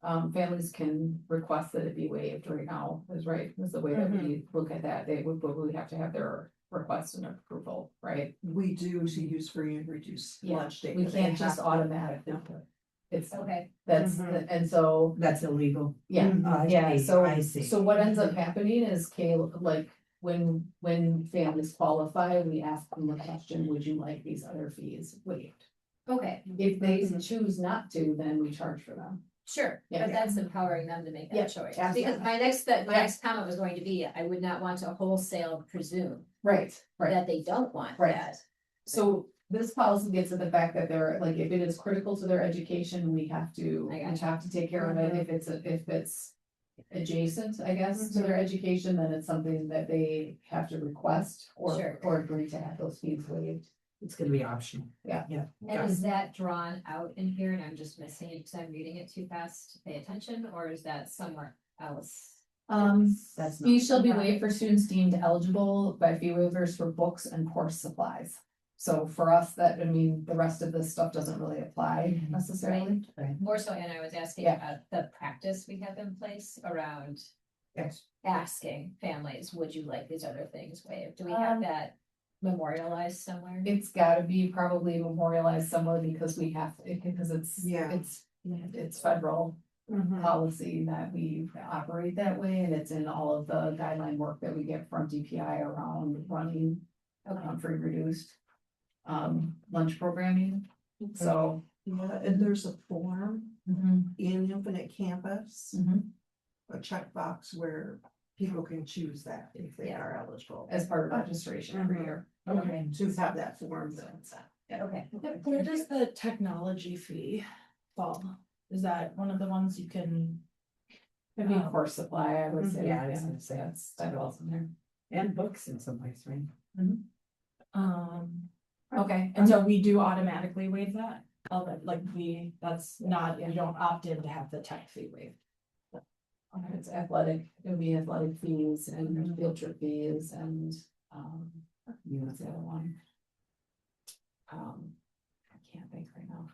families can request that it be waived right now, is right, is the way that we look at that, they would, but we have to have their request and approval, right? We do to use free and reduced Yeah, lunch day. We but they can't just have to- automatically put it. It's, Okay, that's, and so, That's illegal. yeah, I yeah, see, so, I see. so what ends up happening is like, when families qualify, we ask them the question, would you like these other fees waived? okay, If they choose not to, then we charge for them. sure, Yeah. but that's empowering them to make Yeah, that choice. absolutely. Because my next comment was going to be, I would not want to wholesale presume Right, that they don't want Right. that. So this policy gets at the fact that they're, like, if it is critical to their education, we have to, I we gotcha. have to take care of it. If it's adjacent, I guess, to their education, then it's something that they have to request Sure. or agree to have those fees waived. It's gonna be optional. Yeah. Yeah. And is that drawn out in here and I'm just missing it because I'm reading it too fast to pay attention, or is that somewhere else? That's not. Fees shall be waived for students deemed eligible by fee waivers for books and course supplies. So for us, that, I mean, the rest of this stuff doesn't really apply Mhm. necessarily. More so, and I was asking Yeah. about the practice we have in place around Yes. asking families, would you like these other things waived? Do we have that memorialized somewhere? It's gotta be probably memorialized somewhere because we have, because Yeah. it's federal policy that we operate that way, and it's in all of the guideline work that we get from DPI around running free reduced lunch programming, so. Yeah, and there's a form Mhm, in Infinite Campus, mhm, a checkbox where people can choose that if they Yeah. are eligible. as part of registration every year. Okay, to have that form, then. Okay. Where does the technology fee fall? Is that one of the ones you can? It'd be course supply, I would say. Yeah, I was gonna say. That falls in there. And books in some ways, right? Okay, and so we do automatically waive that? Like that's not, you don't opt in to have the tech fee waived. It's athletic, it'll be athletic fees and field trip fees and, what's the other one? I can't think right now.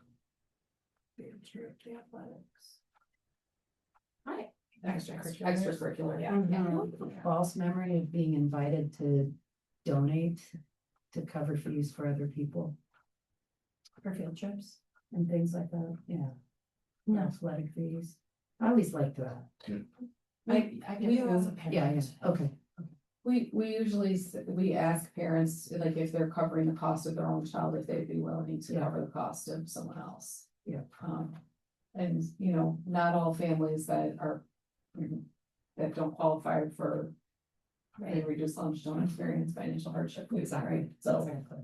Field trip, the athletics. Right. Extracurricular, yeah. False memory of being invited to donate to cover fees for other people For field trips? and things like that, yeah. Yeah. Athletic fees. I always liked that. I can do as a parent. Okay. We usually, we ask parents, like, if they're covering the cost of their own child, if they'd be willing to Yeah. cover the cost of someone else. Yeah. And, you know, not all families that are, that don't qualify for a reduced lunch don't experience financial hardship, right? So, Exactly.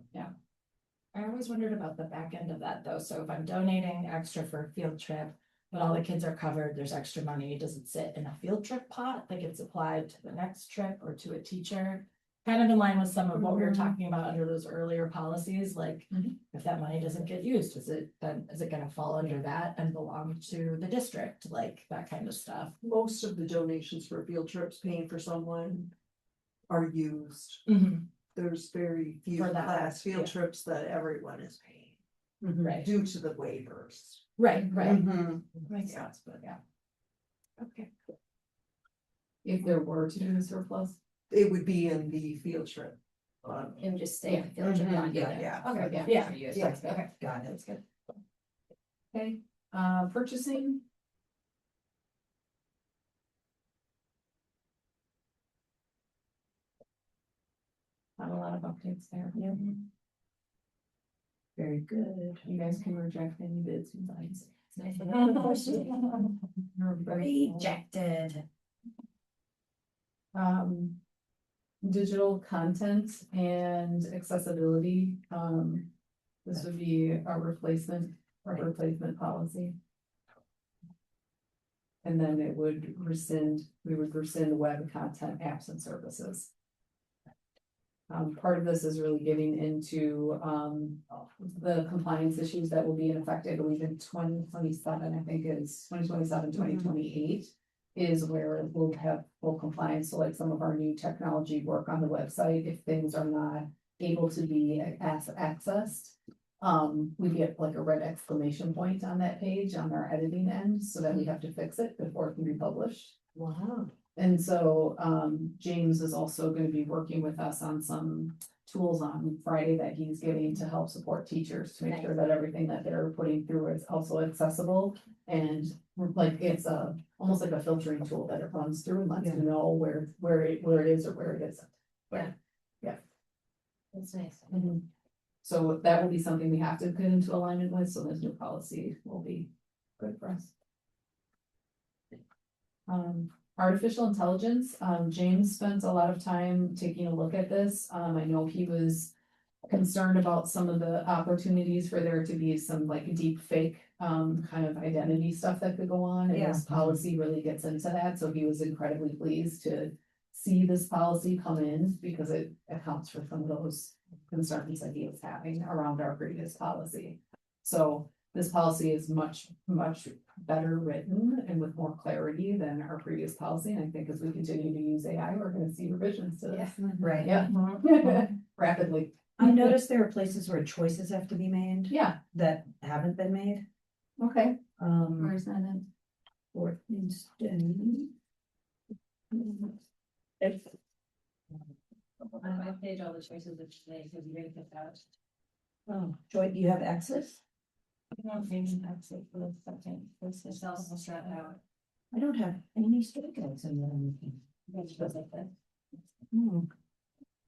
I always wondered about the back end of that though, so if I'm donating extra for a field trip, but all the kids are covered, there's extra money, does it sit in a field trip pot that gets applied to the next trip or to a teacher? Kind of in line with some of what we were talking about under those earlier policies, like if that money doesn't get used, is it gonna fall under that and belong to the district, like that kind of stuff? Most of the donations for field trips paying for someone are used. There's very few For that, class field yeah. trips that everyone is paying Right, due to the waivers. right. Mhm. Makes sense, but yeah. Okay. if there were to do the surplus, It would be in the field trip. It would just stay in the field trip. not go there. Yeah. Okay, Yeah. yeah, For you. Yeah. okay, Got it. that's good. okay, purchasing. Not a lot of updates there. Very good. You guys can reject any bids you like. It's nice. Rejected. Digital content and accessibility, this would be a replacement policy. And then it would we would rescind web content apps and services. Part of this is really getting into, the compliance issues that will be in effect, I believe in 2027, I think is 2027, 2028. Is where we'll have full compliance, so like some of our new technology work on the website, if things are not able to be accessed. We get like a red exclamation point on that page on our editing end, so that we have to fix it before it can be published. Wow. And so, James is also gonna be working with us on some tools on Friday that he's getting to help support teachers to make sure that everything that they're putting through is also accessible. And like, it's almost like a filtering tool that it runs through and lets you know where it is or where it isn't. That's nice. So that will be something we have to get into alignment with, so this new policy will be good for us. Artificial intelligence, James spent a lot of time taking a look at this. I know he was concerned about some of the opportunities for there to be some like deep fake kind of identity stuff that could go on. And this policy really gets into that, so he was incredibly pleased to see this policy come in because it accounts for some of those concerns that he was having around our previous policy. So this policy is much better written and with more clarity than our previous policy. And I think as we continue to use AI, we're gonna see revisions to this. Right. Yeah, rapidly. I noticed there are places where choices have to be made Yeah, that haven't been made. okay. Um, that in? for instance. On my page, all the choices that you make, have you read this out? Oh, Joy, do you have access? This almost shut out. I don't have any strikeouts in there. Hmm.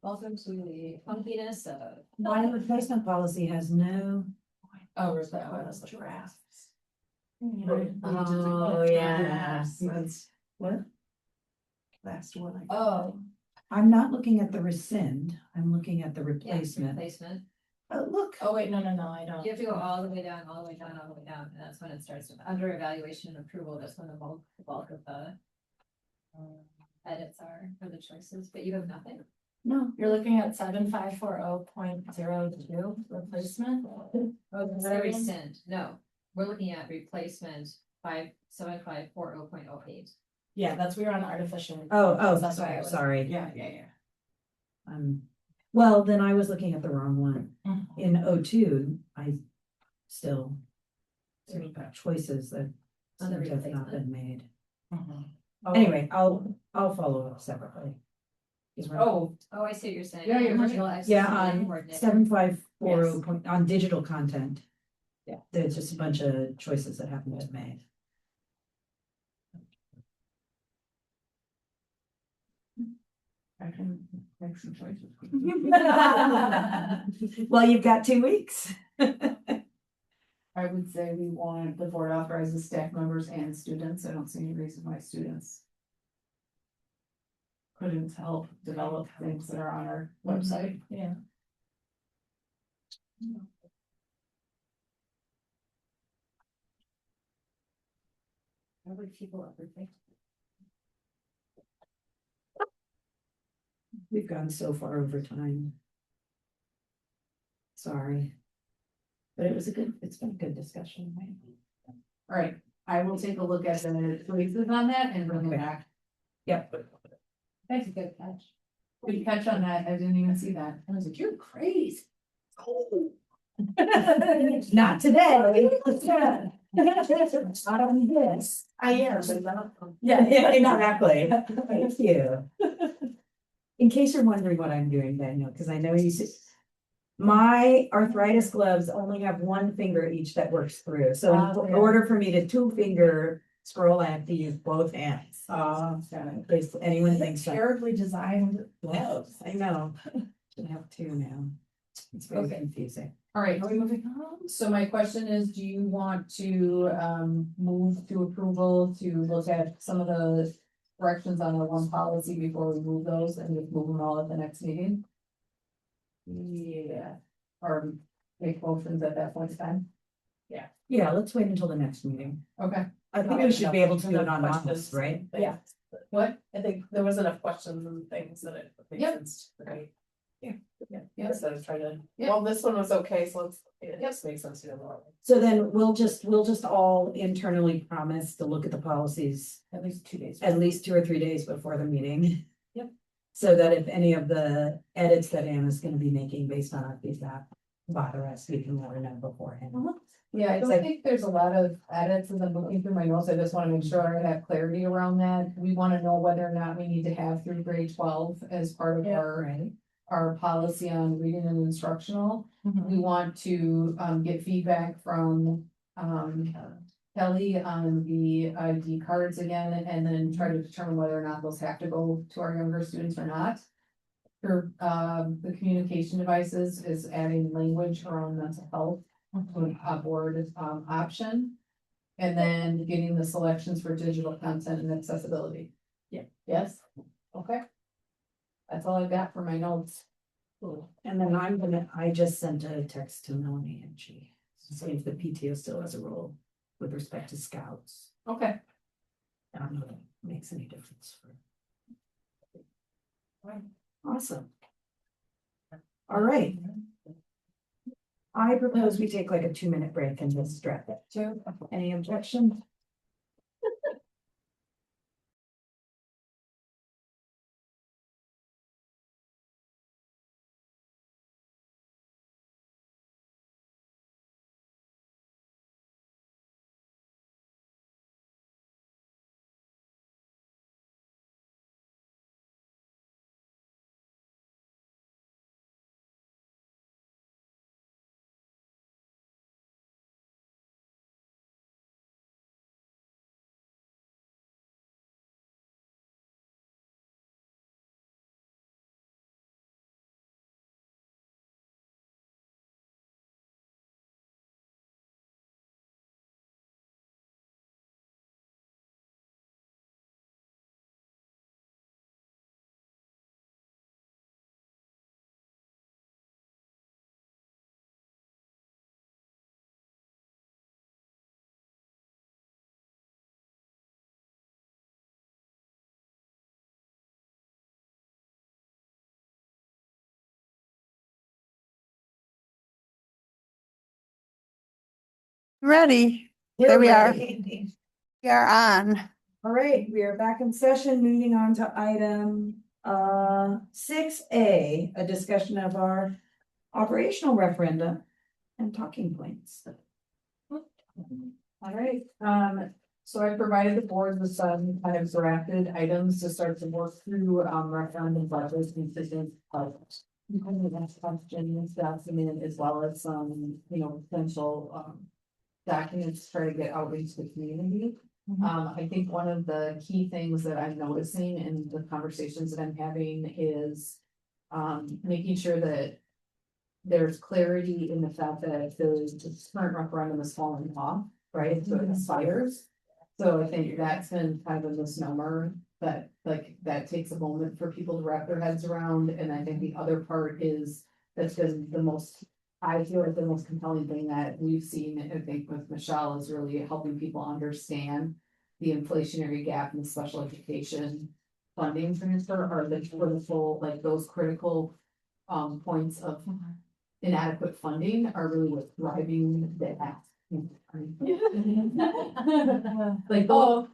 Welcome to the funkiness of. Why the replacement policy has no. Oh, where's that? Oh, that's the drafts. Oh, yeah. That's What? last one. Oh. I'm not looking at the rescind, I'm looking at the replacement. Replacement. Oh, look. Oh, wait, no, I don't. You have to go all the way down, all the way down, all the way down, and that's when it starts, under evaluation and approval, that's when the bulk of the. Edits are for the choices, but you have nothing. No, you're looking at 7540.02 replacement. It's a rescind, no, we're looking at replacement 75440.08. Yeah, that's where you're on artificial. Oh, That's why I was- sorry. Yeah. Well, then I was looking at the wrong one. Mhm. In O2, I still. There's choices that On the seem to have not replacement. been made. Mhm. Anyway, I'll follow up separately. 'Cause we're- Oh, Oh, I see what you're saying. Yeah, you're right. Original Yeah, accessibility on coordinator. 7540 on digital content. Yeah. There's just a bunch of choices that haven't been made. I can make some choices. Well, you've got 2 weeks. I would say we want the board authorizes staff members and students. I don't see any reason why students couldn't help develop things that are on our website. Yeah. How would people ever think? We've gone so far over time. Sorry. But it's been a good discussion, right? All right, I will take a look at the choices on that and bring it Okay. back. Yep. That's a good catch. Good catch on that. I didn't even see that. I was like, you're crazy. Not today. Not on this. I am, but not. Yeah, exactly. Thank you. In case you're wondering what I'm doing, Daniel, because I know you see. My arthritis gloves only have one finger each that works through, so in order for me to 2-finger scroll, I have to use both hands. In case anyone thinks that. Terribly designed gloves. I know. Should have 2 now. It's very Okay. confusing. All right, are we moving on? So my question is, do you want to move to approval to look at some of the corrections on the one policy before we move those and just move them all at the next meeting? Yeah, or make motions at that point in time? Yeah, let's wait until the next meeting. Okay, I think we should be able to do it on Mondays, right? Yeah, what? I think there was enough questions and things that it makes Yep. sense, right? Yeah. Yes, I was trying to, Yeah. well, this one was okay, so it just makes sense to do more. So then we'll just all internally promise to look at the policies At least 2 days. at least 2 or 3 days before the meeting. Yep. So that if any of the edits that Anna's gonna be making based on our feedback bother us, we can let her know beforehand. Yeah, I It's don't like- think there's a lot of edits as I'm looking through my notes. I just want to make sure I have clarity around that. We want to know whether or not we need to have through grade 12 as part of Yeah. our policy on reading and instructional. Mhm. We want to get feedback from Kelly on the ID cards again, and then try to determine whether or not those have to go to our younger students or not. For the communication devices is adding language around mental health to a board option. And then getting the selections for digital content and accessibility. Yeah. Yes, okay. That's all I've got for my notes. And then I just sent a text to Melanie and she sees the PTO still has a role with respect to scouts. Okay, I don't know if it makes any difference for. Awesome. All right. I propose we take like a 2-minute break and just stretch it. Any objection? Ready, there we are. We are on. All right, we are back in session, moving on to item 6A, a discussion of our operational referendum and talking points. all right, so I provided the board with some kind of drafted items to start to work through, referendum budgets and decisions. Kind of that question and stuff, and then as well as some, potential, documents to try to get outreach to the community. I think one of the key things that I'm noticing in the conversations that I'm having is making sure that there's clarity in the fact that the current referendum is falling off, right? So it expires. So I think that's been kind of a misnomer, that like that takes a moment for people to wrap their heads around. And I think the other part is that's been the most, I feel like the most compelling thing that we've seen, I think with Michelle, is really helping people understand the inflationary gap in the special education funding transfer, or the full, like those critical points of inadequate funding are really what's driving the act. Like,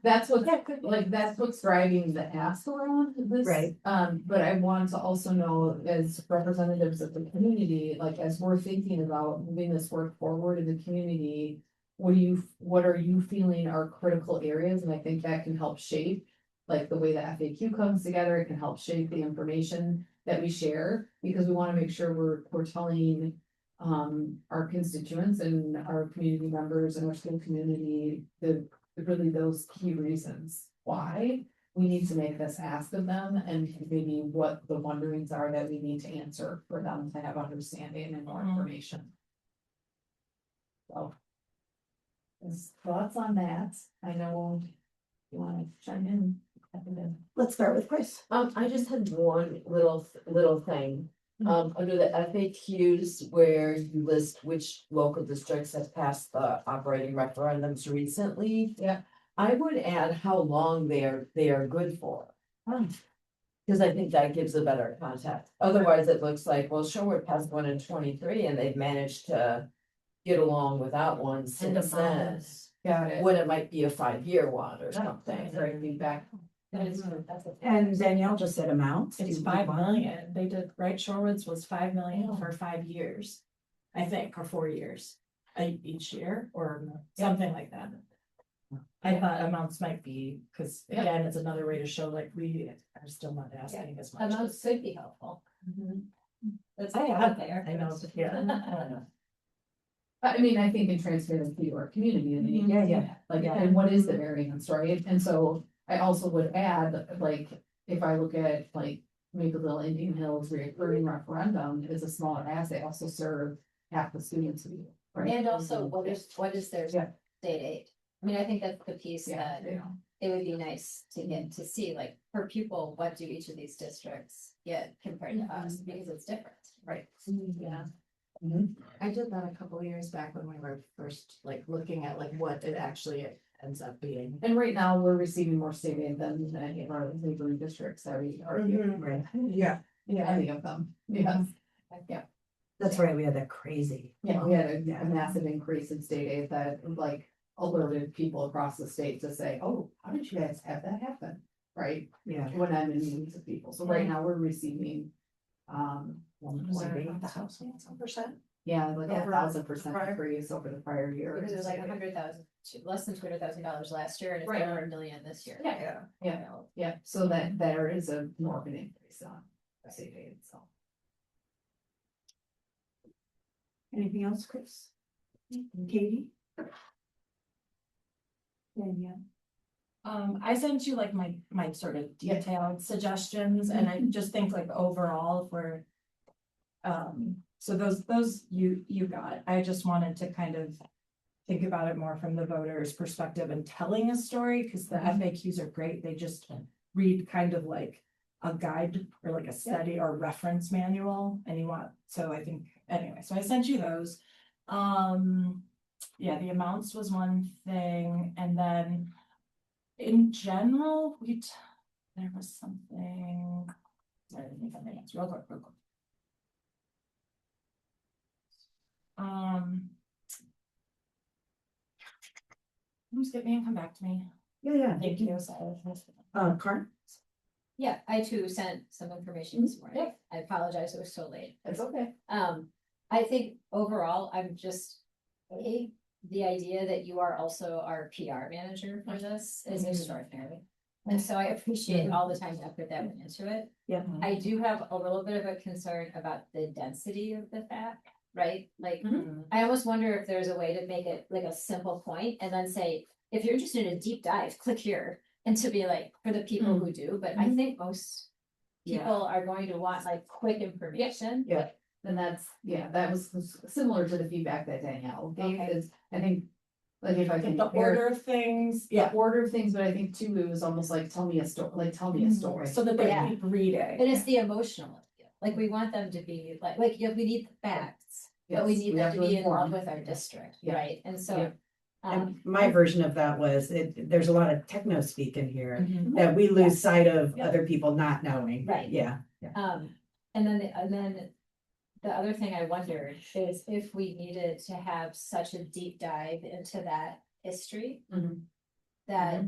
that's what, like, that's what's driving the ask around this. Right. But I want to also know, as representatives of the community, like, as we're thinking about moving this work forward in the community, what are you feeling are critical areas? And I think that can help shape, like, the way the FAQ comes together. It can help shape the information that we share, because we want to make sure we're telling our constituents and our community members and our school community really those key reasons why we need to make this ask of them, and maybe what the wonderings are that we need to answer for them to have understanding and more information. So, thoughts on that? I know you want to chime in. Let's start with Chris. I just had one little thing. Under the FAQs where you list which local districts have passed the operating referendums recently. Yeah. I would add how long they are good for. Cause I think that gives a better context. Otherwise, it looks like, well, Sherwood passed one in 23 and they've managed to get along without one since then. Got it. When it might be a 5-year one or something. Great feedback. And Danielle just said amounts. It's Do you 5 want- million. They did, right? Shorewood's was 5 million for 5 years, I think, or 4 years. Each year or something like that. I thought amounts might be, because again, it's another way to show like we are still not asking as much. Amounts could be helpful. That's I out have, there. I know, yeah. I don't know. I mean, I think in transparency to our community, and Yeah. like, and what is the variance, right? And so I also would add, like, if I look at like Mapleville, Indian Hills, reoccurring referendum is a smaller ask, they also serve half the students. Right? And also, what is their Yeah. state aid? I mean, I think that's the piece Yeah, that it would be nice to get to see, like, per pupil, what do each of these districts get compared to us, because it's different. right. Yeah. I did that a couple of years back when we were first like looking at like what it actually ends up being. And right now, we're receiving more state aid than any of our neighboring districts that we are. Right. Yeah. Any of them, yes. Yeah, That's right, we had that crazy. yeah, we had a massive increase in state aid that like alerted people across the state to say, oh, how did you guys have that happen? Right, Yeah. when I'm in meetings with people, so right now we're receiving. The house, some percent. Yeah, like Yeah. 1,000% Prior. increase over the prior year. Because it was like less than $200,000 last year, and it's Right. over $1 million this year. Yeah. Yeah, so that there is a more of an increase on state aid, so. Anything else, Chris? Katie? Danielle? I sent you like my sort of detailed suggestions, and I just think like overall if we're. So those you got, I just wanted to kind of think about it more from the voter's perspective and telling a story, because the FAQs are great, they just read kind of like a guide or like a study or reference manual, and you want, so I think, anyway, so I sent you those. Yeah, the amounts was one thing, and then in general, there was something. Sorry, let me find my notes real quick. Who's get me and come back to me? Yeah. Thank you. Sorry. Carmen? Yeah, I too sent some information this morning. I apologize, it was so late. It's okay. I think overall, I'm just, the idea that you are also our PR manager for this is extraordinary. And so I appreciate all the time and effort that went into it. Yeah. I do have a little bit of a concern about the density of the fact, right? Like, I almost wonder if there's a way to make it like a simple point and then say, if you're interested in a deep dive, click here. And to be like, for the people who do, but I think most people are going to want like quick information. Yeah. Then that was similar to the feedback that Danielle gave Okay. is, I think, like if I can The compare order of things, the order of things, but I think too, it was almost like, tell me a story. so that they Yeah. keep reading. And it's the emotional, appeal. Like we want them to be like, yeah, we need the facts, but we Yes, need we them have to to be in love inform. with our district, Yeah. right? And so. Yeah. And my version of that was, there's a lot of techno speak in here Mhm. that we lose sight of Yeah. other people not knowing. Right. Yeah. And then the other thing I wondered is if we needed to have such a deep dive into that history. Mhm. That,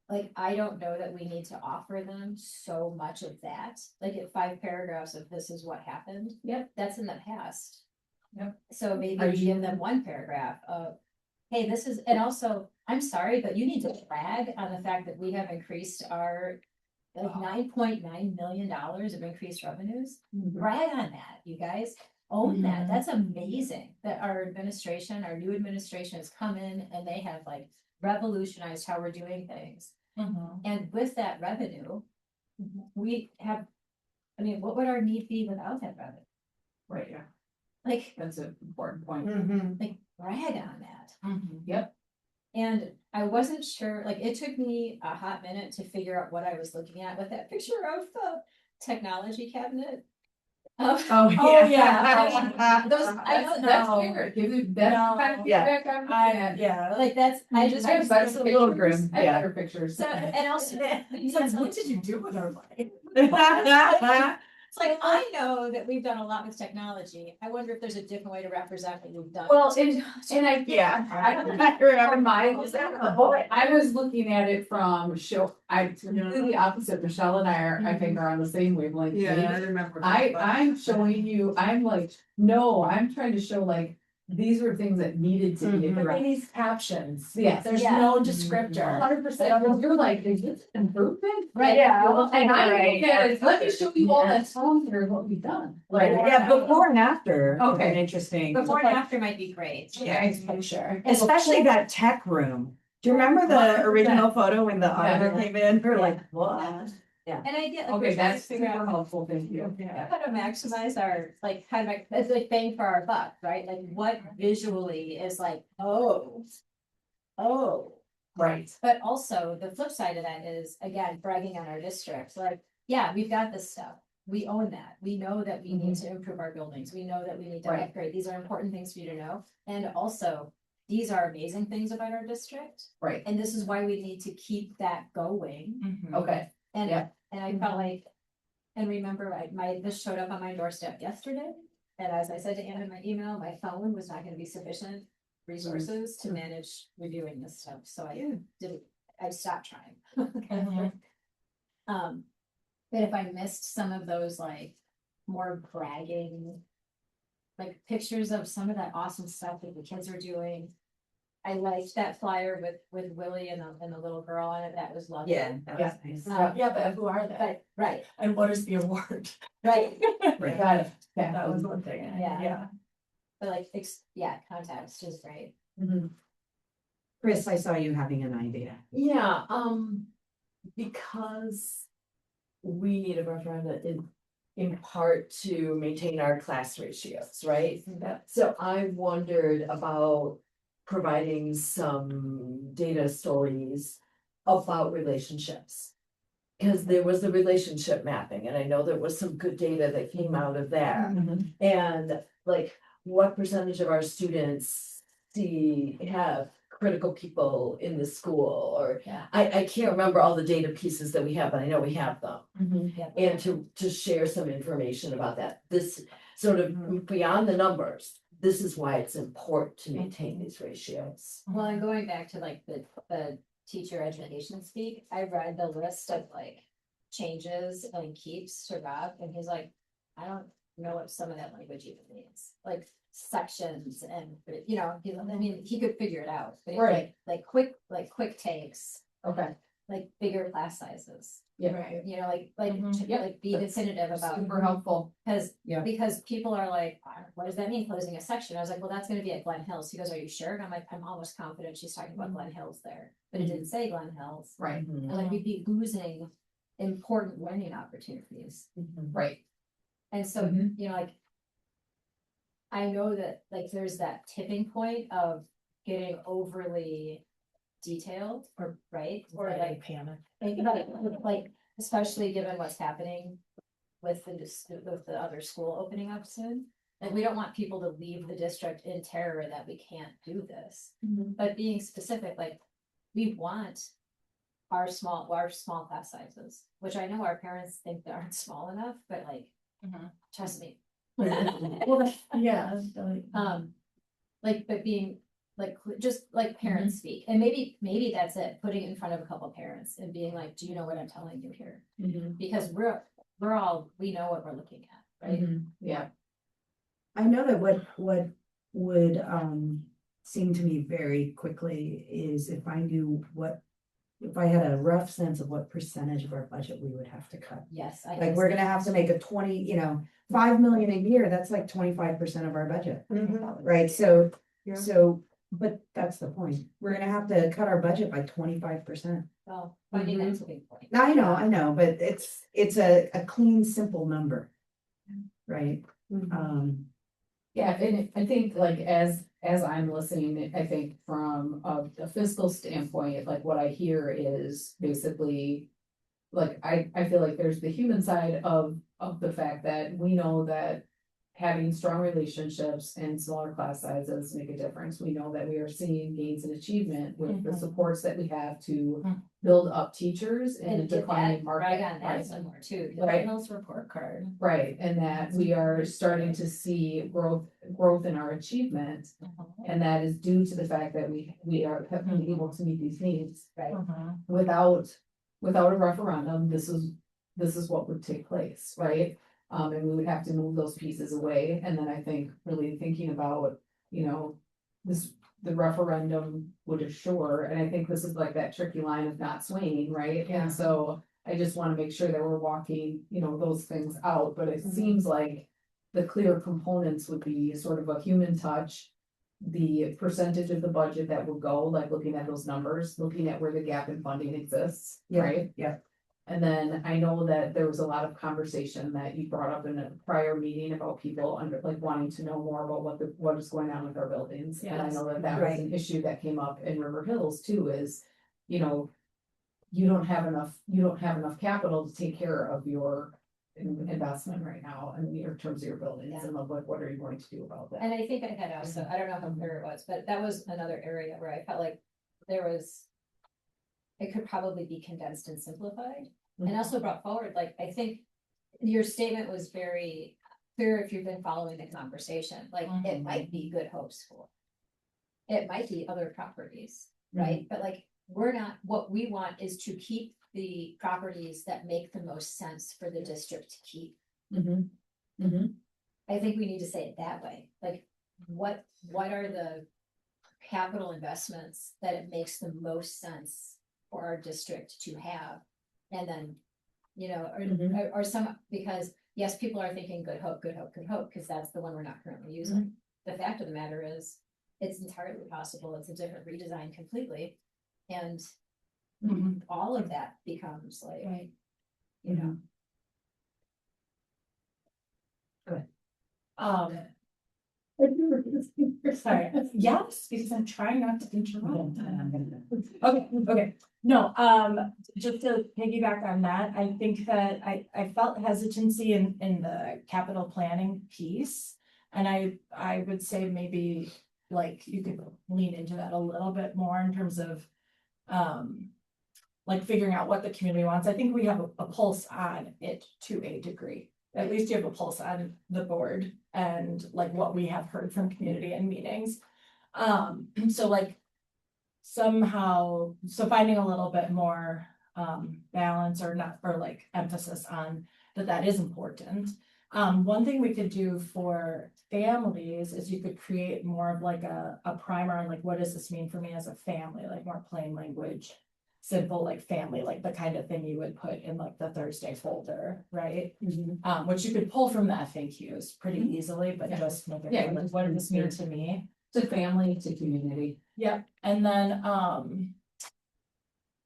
like, I don't know that we need to offer them so much of that, like at 5 paragraphs of this is what happened. Yep. That's in the past. Yep. So maybe Are we give you- them 1 paragraph of, hey, this is, and also, I'm sorry, but you need to brag on the fact that we have increased our like $9.9 million of increased revenues. Brag on that, you guys. Own that. That's amazing that our administration, our new administration has come in and they have like revolutionized how we're doing things. Mhm. And with that revenue, we have, I mean, what would our need be without that revenue? Right, yeah, Like, that's an important point. like brag on that. Mhm. Yep. And I wasn't sure, like, it took me a hot minute to figure out what I was looking at with that picture of the technology cabinet. Oh, yeah. Those, I know, That's No. fair, give it, that's No. kind of Yeah. feedback I'm looking at. Yeah. like, that's, I just. I have better so- pictures, grim, I have yeah. better pictures. So, and also. It's like, what did you do with our life? It's like, I know that we've done a lot with technology. I wonder if there's a different way to represent what we've done. Well, and I. Yeah. I don't remember mine was that, but I was looking at it from I completely opposite, Michelle and I are, I think are on the same wavelength. remember. I'm showing you, I'm like, no, I'm trying to show like, these were things that needed to be But they addressed. need captions. Yes. There's Yeah. no descriptor. 100%, you're like, is this improvement? Right. Yeah. And I Right. look at it, let me show you all that time here, what we've done. Right, yeah, before and after. Okay. An interesting. Before and after might be great. Nice picture. Especially that tech room. Do you remember the original photo when the auditor came in? We're like, what? And I get. like, Okay, we're trying to that's figure super out helpful, thank you. how to maximize our, like, how to make, it's like bang for our buck, right? Like what visually is like, oh. Right. But also the flip side of that is, again, bragging on our district, like, yeah, we've got this stuff. We own that. We know that we need to improve our buildings. We know that we need to Right. upgrade. These are important things for you to know. And also, these are amazing things about our district. Right, And this is why we need to keep that going. Mhm. okay, And, Yeah. and I felt like, and remember, this showed up on my doorstep yesterday. And as I said to Anna in my email, my phone was not gonna be sufficient resources to manage reviewing this stuff, so I stopped trying. Mhm. But if I missed some of those like more bragging. Like pictures of some of that awesome stuff that the kids are doing. I liked that flyer with Willie and the little girl on it, that was lovely. Yeah, that was nice. Yeah, but who are they? But, right, And what is the award? right, Right. got it. That was one thing. Yeah. but like, context is great. Mhm. Chris, I saw you having an idea. Yeah, because we need a referendum in part to maintain our class ratios, right? So I wondered about providing some data stories about relationships. Because there was the relationship mapping, and I know there was some good data that came out of that. And like, what percentage of our students have critical people in the school, or Yeah. I can't remember all the data pieces that we have, but I know we have them. Yeah. And to share some information about that, this sort of beyond the numbers, this is why it's important to maintain these ratios. Well, and going back to like the teacher education speak, I read the list of like changes and keeps to Rob, and he's like, I don't know what some of that language even means, like sections and, I mean, he could figure it out, but it's Right. like quick takes. Okay, like bigger class sizes. Yeah. Right. You know, like, Yep. like be definitive about. Super helpful. Yeah. Because people are like, what does that mean, closing a section? I was like, well, that's gonna be at Glen Hills. He goes, are you sure? And I'm like, I'm almost confident she's talking about Glen Hills there, but it didn't say Glen Hills. Right, And like, we'd be losing important learning opportunities. right. And so, Mhm. you know, like. I know that like there's that tipping point of getting overly detailed or right, or like panic. like, especially given what's happening with with the other school opening up soon. Like, we don't want people to leave the district in terror that we can't do this, but being specific, like, we want our small class sizes, which I know our parents think they aren't small enough, but like, trust me. Well, yeah. Like, but being like, just like parents speak, and maybe that's it, putting it in front of a couple parents and being like, do you know what I'm telling you here? Because we're all, we know what we're looking at, right? Yeah, I know that what would seem to me very quickly is if I knew if I had a rough sense of what percentage of our budget we would have to cut. Yes. Like, we're gonna have to make a 5 million a year, that's like 25% of our budget, right? So, but that's the point. We're gonna have to cut our budget by 25%. Well, finding that tipping point. I know, but it's a clean, simple number. Right? yeah, and I think like as I'm listening, I think from a fiscal standpoint, like what I hear is basically. Like, I feel like there's the human side of the fact that we know that having strong relationships and smaller class sizes make a difference. We know that we are seeing gains in achievement with the supports that we have to build up teachers in a And get declining that, market. right on Right. that somewhere too. Right. Reynolds report card. Right, and that we are starting to see growth in our achievement. And that is due to the fact that we have been able to meet these needs. Right. Without a referendum, this is what would take place, right? And we would have to move those pieces away, and then I think really thinking about, the referendum would assure, and I think this is like that tricky line of not swaying, right? Yeah. And so I just wanna make sure that we're walking, those things out, but it seems like the clear components would be sort of a human touch, the percentage of the budget that will go, like looking at those numbers, looking at where the gap in funding exists, right? Yeah. And then I know that there was a lot of conversation that you brought up in a prior meeting about people wanting to know more about what is going on with our buildings. And I know that was an issue that came up in River Hills too, is, you don't have enough capital to take care of your investment right now in terms of your buildings, and what are you going to do about that? And I think I had also, I don't know how clear it was, but that was another area where I felt like it could probably be condensed and simplified, and also brought forward, like, I think your statement was very clear if you've been following the conversation, like, it might be Good Hope School. It might be other properties, right? But like, what we want is to keep the properties that make the most sense for the district to keep. I think we need to say it that way, like, what are the capital investments that it makes the most sense for our district to have? And then, or some, because yes, people are thinking Good Hope, because that's the one we're not currently using. The fact of the matter is, it's entirely possible it's a different redesign completely, and all of that becomes like, Sorry, yes, because I'm trying not to interrupt. Okay. No, just to piggyback on that, I think that I felt hesitancy in the capital planning piece. And I would say maybe like you could lean into that a little bit more in terms of like figuring out what the community wants. I think we have a pulse on it to a degree. At least you have a pulse on the board and like what we have heard from community and meetings. So like somehow, so finding a little bit more balance or like emphasis on that is important. One thing we could do for families is you could create more of like a primer on like, what does this mean for me as a family, like more plain language simple like family, like the kind of thing you would put in like the Thursday folder, right? Which you could pull from the FAQs pretty easily, but just make it Yeah, clear, like, what does this mean to me? To family, to community. Yep, and then,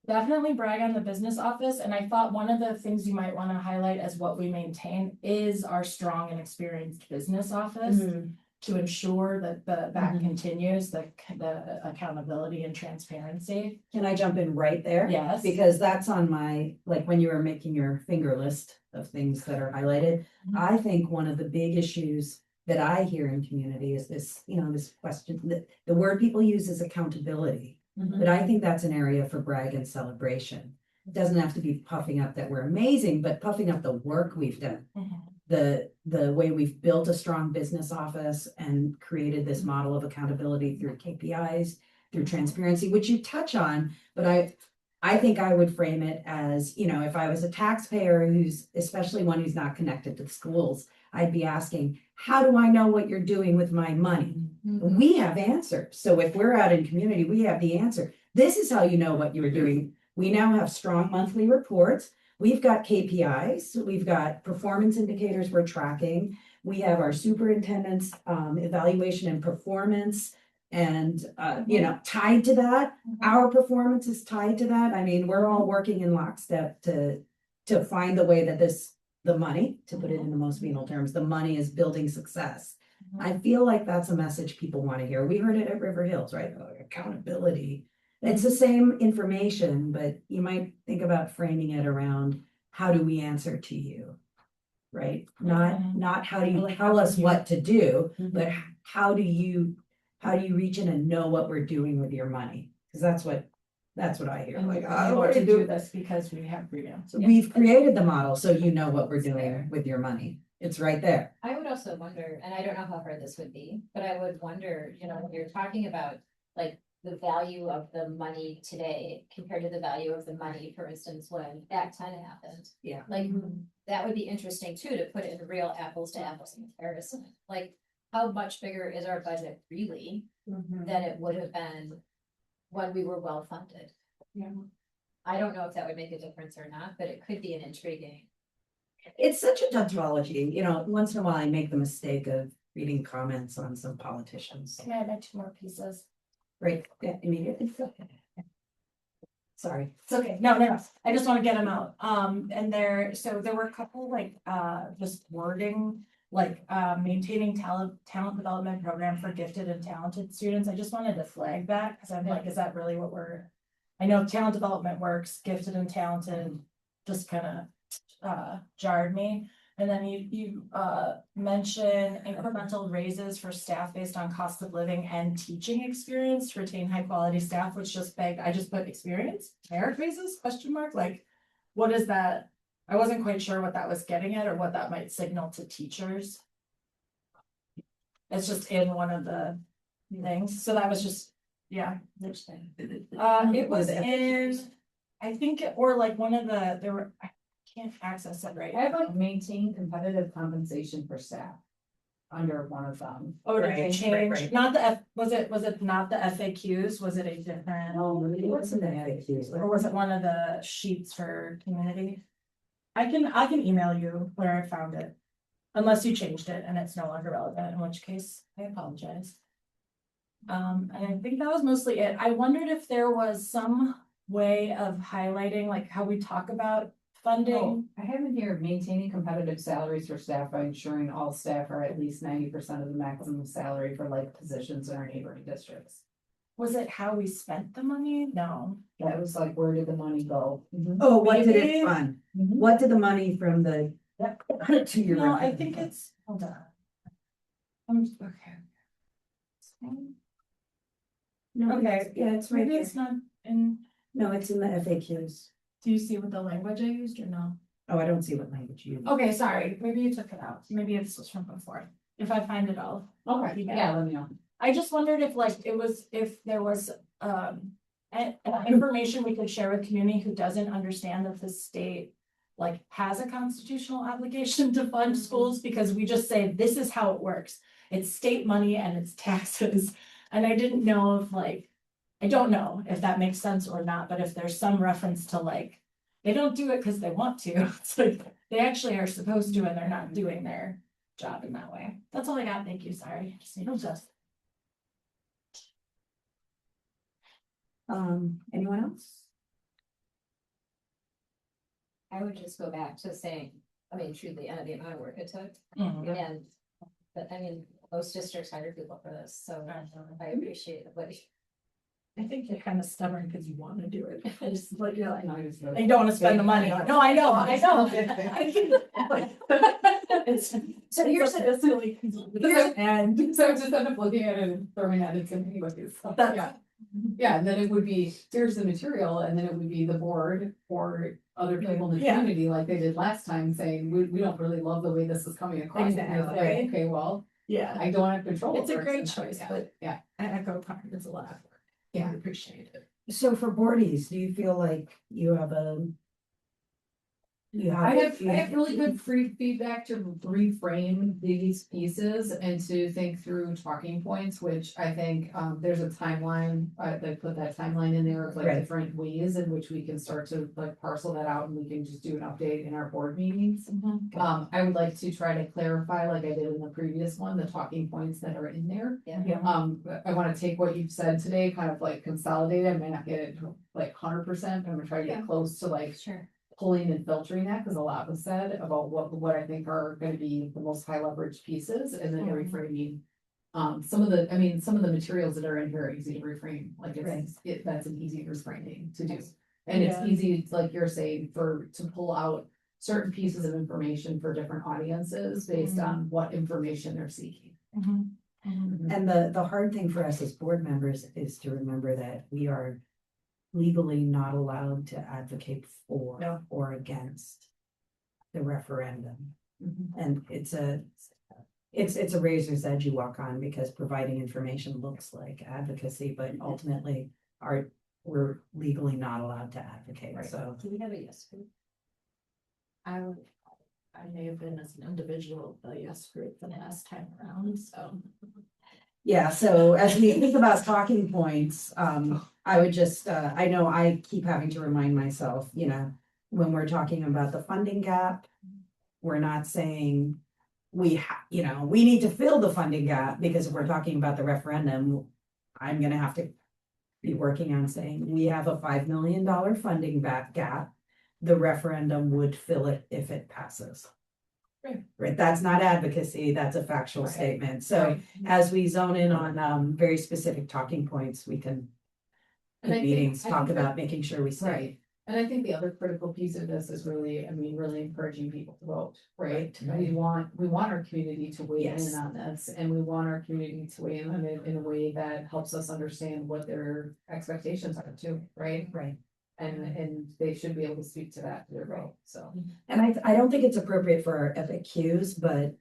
definitely brag on the business office, and I thought one of the things you might wanna highlight as what we maintain is our strong and experienced business office. To ensure that that continues, the accountability and transparency. Can I jump in right there? Yes. Because that's on my, like, when you were making your finger list of things that are highlighted, I think one of the big issues that I hear in community is this, this question, the word people use is accountability. But I think that's an area for brag and celebration. It doesn't have to be puffing up that we're amazing, but puffing up the work we've done. The way we've built a strong business office and created this model of accountability through KPIs, through transparency, which you touch on, but I think I would frame it as, if I was a taxpayer who's, especially one who's not connected to the schools, I'd be asking, how do I know what you're doing with my money? We have answers. So if we're out in community, we have the answer. This is how you know what you're doing. We now have strong monthly reports. We've got KPIs, we've got performance indicators we're tracking. We have our superintendent's evaluation and performance and, tied to that. Our performance is tied to that. I mean, we're all working in lockstep to find the way that the money, to put it in the most venal terms, the money is building success. I feel like that's a message people want to hear. We heard it at River Hills, right? Accountability. It's the same information, but you might think about framing it around how do we answer to you? Right? Not how do you tell us what to do, but how do you reach in and know what we're doing with your money? Because that's what I hear. And Like, we're I able want to to do do. this because we have freedom. We've created the model, so you know what we're doing with your money. It's right there. I would also wonder, and I don't know how hard this would be, but I would wonder, when you're talking about like the value of the money today compared to the value of the money, for instance, when Act 10 happened. Yeah. Like, that would be interesting too, to put it in real apples to apples comparison. Like, how much bigger is our budget really than it would have been when we were well funded? Yeah. I don't know if that would make a difference or not, but it could be an intriguing. It's such a tautology, once in a while I make the mistake of reading comments on some politicians. Can I add 2 more pieces? Right, yeah, immediately. Sorry. It's okay. No. I just want to get them out. And there were a couple like, just wording, like, maintaining talent development program for gifted and talented students. I just wanted to flag that because I'm like, is that really what I know talent development works, gifted and talented, just kind of jarred me. And then you mention incremental raises for staff based on cost of living and teaching experience to retain high quality staff, which I just put experience, merit raises, question mark, like, what is that? I wasn't quite sure what that was getting at or what that might signal to teachers. It's just in one of the things, so that was just, yeah. It was in, I think, or like one of there were, I can't access it right. I have like maintain competitive compensation for staff under one of them. Oh, did they Right, change? right. Not the was it not the FAQs? Was it a different? What's in the FAQs? Or was it one of the sheets for community? I can email you where I found it. Unless you changed it and it's no longer relevant, in which case I apologize. And I think that was mostly it. I wondered if there was some way of highlighting like how we talk about funding. Oh, I have in here maintaining competitive salaries for staff by ensuring all staff are at least 90% of the maximum salary for like positions in our neighboring districts. Was it how we spent the money? No. That was like, where did the money go? Oh, what did Maybe. it fund? What did the money from the? To your. No, I think it's, hold on. Okay. No, Okay. yeah, it's right Maybe there. it's not in, No, it's in the FAQs. do you see what the language I used or no? Oh, I don't see what language you use. Okay, sorry, maybe you took it out. Maybe this was from before. If I find it all. Okay, yeah, let me know. I just wondered if if there was information we could share with community who doesn't understand that the state like has a constitutional obligation to fund schools, because we just say this is how it works. It's state money and it's taxes. And I didn't know if like I don't know if that makes sense or not, but if there's some reference to like, they don't do it because they want to, it's like, they actually are supposed to, and they're not doing their job in that way. That's all I got, thank you, sorry. Anyone else? I would just go back to saying, I mean, truly, the amount of work it took, Mhm. and, but I mean, most districts hire people for this, so I appreciate it, but. I think you're kind of stubborn because you want to do it. I just like, you're like, no, I just. You don't want to spend the money on it. No, I know, I know. It's, So here's a silly. And So just end up looking at it and throwing that into anybody's. That's- Yeah. Yeah, and then it would be, here's the material, and then it would be the board or other people in the Yeah. community, like they did last time, saying, we don't really love the way this is coming across. And you're like, Exactly. Okay, well, yeah, I don't have control. it's a over it, great so, choice, yeah, but Yeah, I echo part, it's a lot of work. Yeah. I appreciate it. So for boardies, do you feel like you have a? I have really good free feedback to reframe these pieces and to think through talking points, which I think, there's a timeline. They put that timeline in there of like Right. different ways in which we can start to like parcel that out, and we can just do an update in our board meetings. I would like to try to clarify, like I did in the previous one, the talking points that are in there. Yeah. I wanna take what you've said today, kind of like consolidate it. I may not get it like 100%, but I'm gonna try to get close to like Sure. pulling and filtering that, because a lot was said about what I think are gonna be the most high leverage pieces, and then reframing. Some of the materials that are in here are easy to reframe, like that's an easy reframing to do. And it's Yeah. easy, like you're saying, to pull out certain pieces of information for different audiences based on what information they're seeking. And the hard thing for us as board members is to remember that we are legally not allowed to advocate for or against the referendum. And it's a razor's edge you walk on, because providing information looks like advocacy, but ultimately we're legally not allowed to advocate, so. Do we have a yes group? I may have been as an individual, the yes group the last time around, so. Yeah, so as we think about talking points, I would just, I know I keep having to remind myself, when we're talking about the funding gap, we're not saying we need to fill the funding gap, because if we're talking about the referendum, I'm gonna have to be working on saying, we have a $5 million funding gap. The referendum would fill it if it passes. Right, that's not advocacy, that's a factual statement. So as we zone in on very specific talking points, we can And I in think- meetings, I talk think about making sure we stay. Right. And I think the other critical piece of this is really encouraging people to vote, right? We want our community to weigh Yes. in on this, and we want our community to weigh in on it in a way that helps us understand what their expectations are too, right? Right. And they should be able to speak to that, to their vote, so. And I don't think it's appropriate for our FAQs, but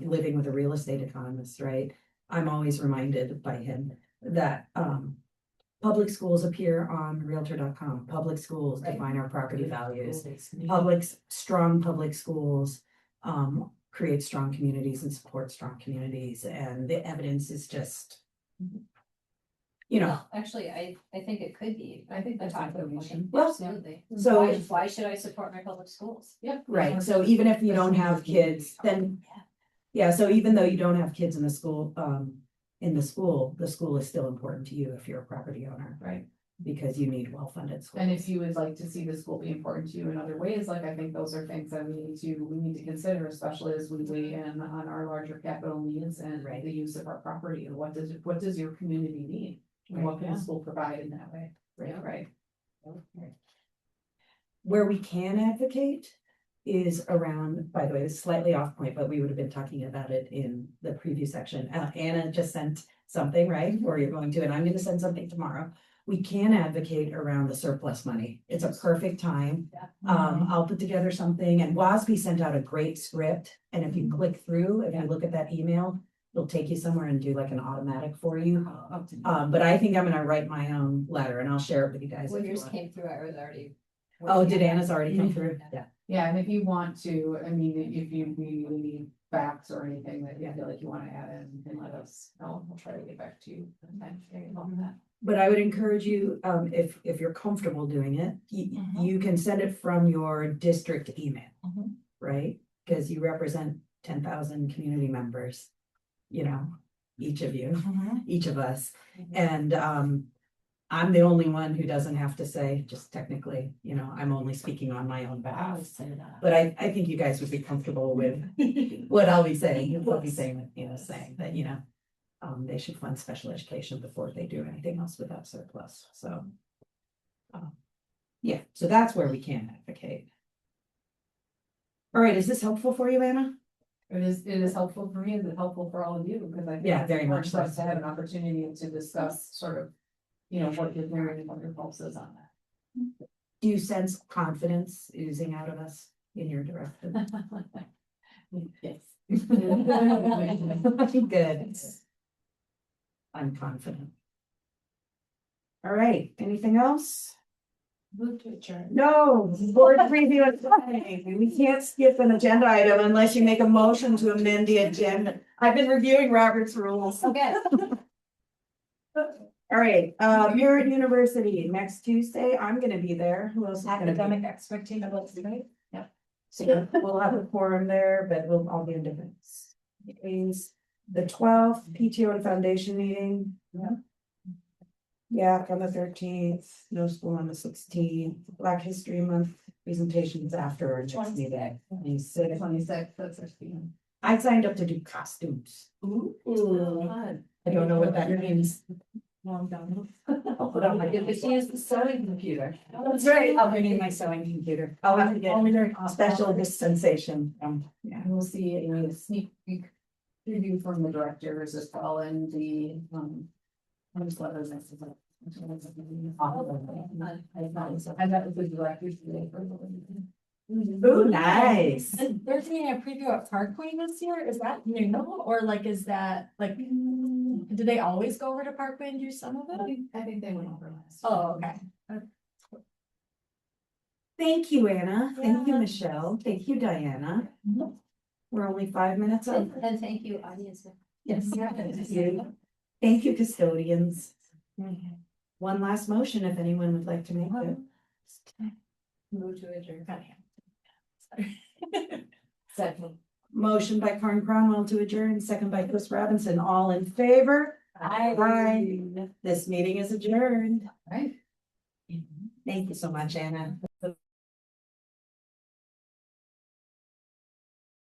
living with a real estate economist, right? I'm always reminded by him that public schools appear on Realtor.com. Public schools define our property values. Strong public schools create strong communities and support strong communities, and the evidence is just, Well, actually, I think it could be. I think a that's talking point. information. Well, Absolutely. so- Why should I support my public schools? Yep. right, so even if you don't have kids, then, yeah, so even though you don't have kids in the school, the school is still important to you if you're a property owner, Right. because you need well-funded schools. And if you would like to see the school be important to you in other ways, like I think those are things that we need to consider, especially as we weigh in on our larger capital needs and Right. the use of our property, and what does your community need? And what can the school provide in that way? Right. Where we can advocate is around, by the way, this is slightly off point, but we would have been talking about it in the preview section. Anna just sent something, right? Or you're going to, and I'm gonna send something tomorrow. We can advocate around the surplus money. It's a perfect time. I'll put together something, and WASB sent out a great script, and if you click through, if you look at that email, it'll take you somewhere and do like an automatic for you. But I think I'm gonna write my own letter, and I'll share it with you guys. When if you yours want. came through, I was already. Oh, working did on that. Anna's already come through? Yeah. Yeah, and if you want to, I mean, if you need facts or anything that you feel like you wanna add in, you can let us know. We'll try to get back to you. On that. But I would encourage you, if you're comfortable doing it, Mhm. you can send it from your district email. Mhm. Right? Because you represent 10,000 community members, you know, each of you, each of us. And, I'm the only one who doesn't have to say, just technically, you know, I'm only speaking on my own I behalf. always say that. But I think you guys would be comfortable with what I'll be saying, you'll be saying, saying that, they should fund special education before they do anything else with that surplus, so. Yeah, so that's where we can advocate. All right, is this helpful for you, Anna? It is helpful for me, is it helpful for all of you, because I think. Yeah, it's very important much for us so. to have an opportunity to discuss sort of, what you're hearing and what your pulse is on that. Do you sense confidence oozing out of us in your direction? Yes. Good. I'm confident. All right, anything else? Move to adjourn. No, board preview and planning. We can't skip an agenda item unless you make a motion to amend the agenda. I've been reviewing Robert's rules. Okay. All right, Merritt University, next Tuesday, I'm gonna be there. Who else is gonna be? Academic expectations, right? So we'll have a forum there, but we'll all be in different days. The 12th, PTO and foundation meeting. Yeah, on the 13th, no school on the 16th, Black History Month presentations after our next meeting. 26, that's our speaking. I signed up to do costumes. Fun. I don't know what that means. Well done. I'll put on my. If she has the sewing computer. That's right, I'll bring in my sewing computer. I'll have to get Only during special dispensation. Yeah. And we'll see a sneak peek preview from the directors as well, and the, I'm just letting them know. I met with the directors today for. Ooh, nice. And they're doing a preview at Parkway this year, is that new, or like, is that, like, do they always go over to Parkway and do some of it? I think they went over last. Oh, okay. Thank you, Anna. Thank you, Yeah. Michelle. Thank you, Diana. We're only 5 minutes up. And thank you, audience. Yes. Thank you. Thank you, custodians. One last motion, if anyone would like to make it. Move to adjourn. Second. Motion by Karen Cronwell to adjourn, second by Chris Robinson, all in favor? Aye. This meeting is adjourned. Right. Thank you so much, Anna.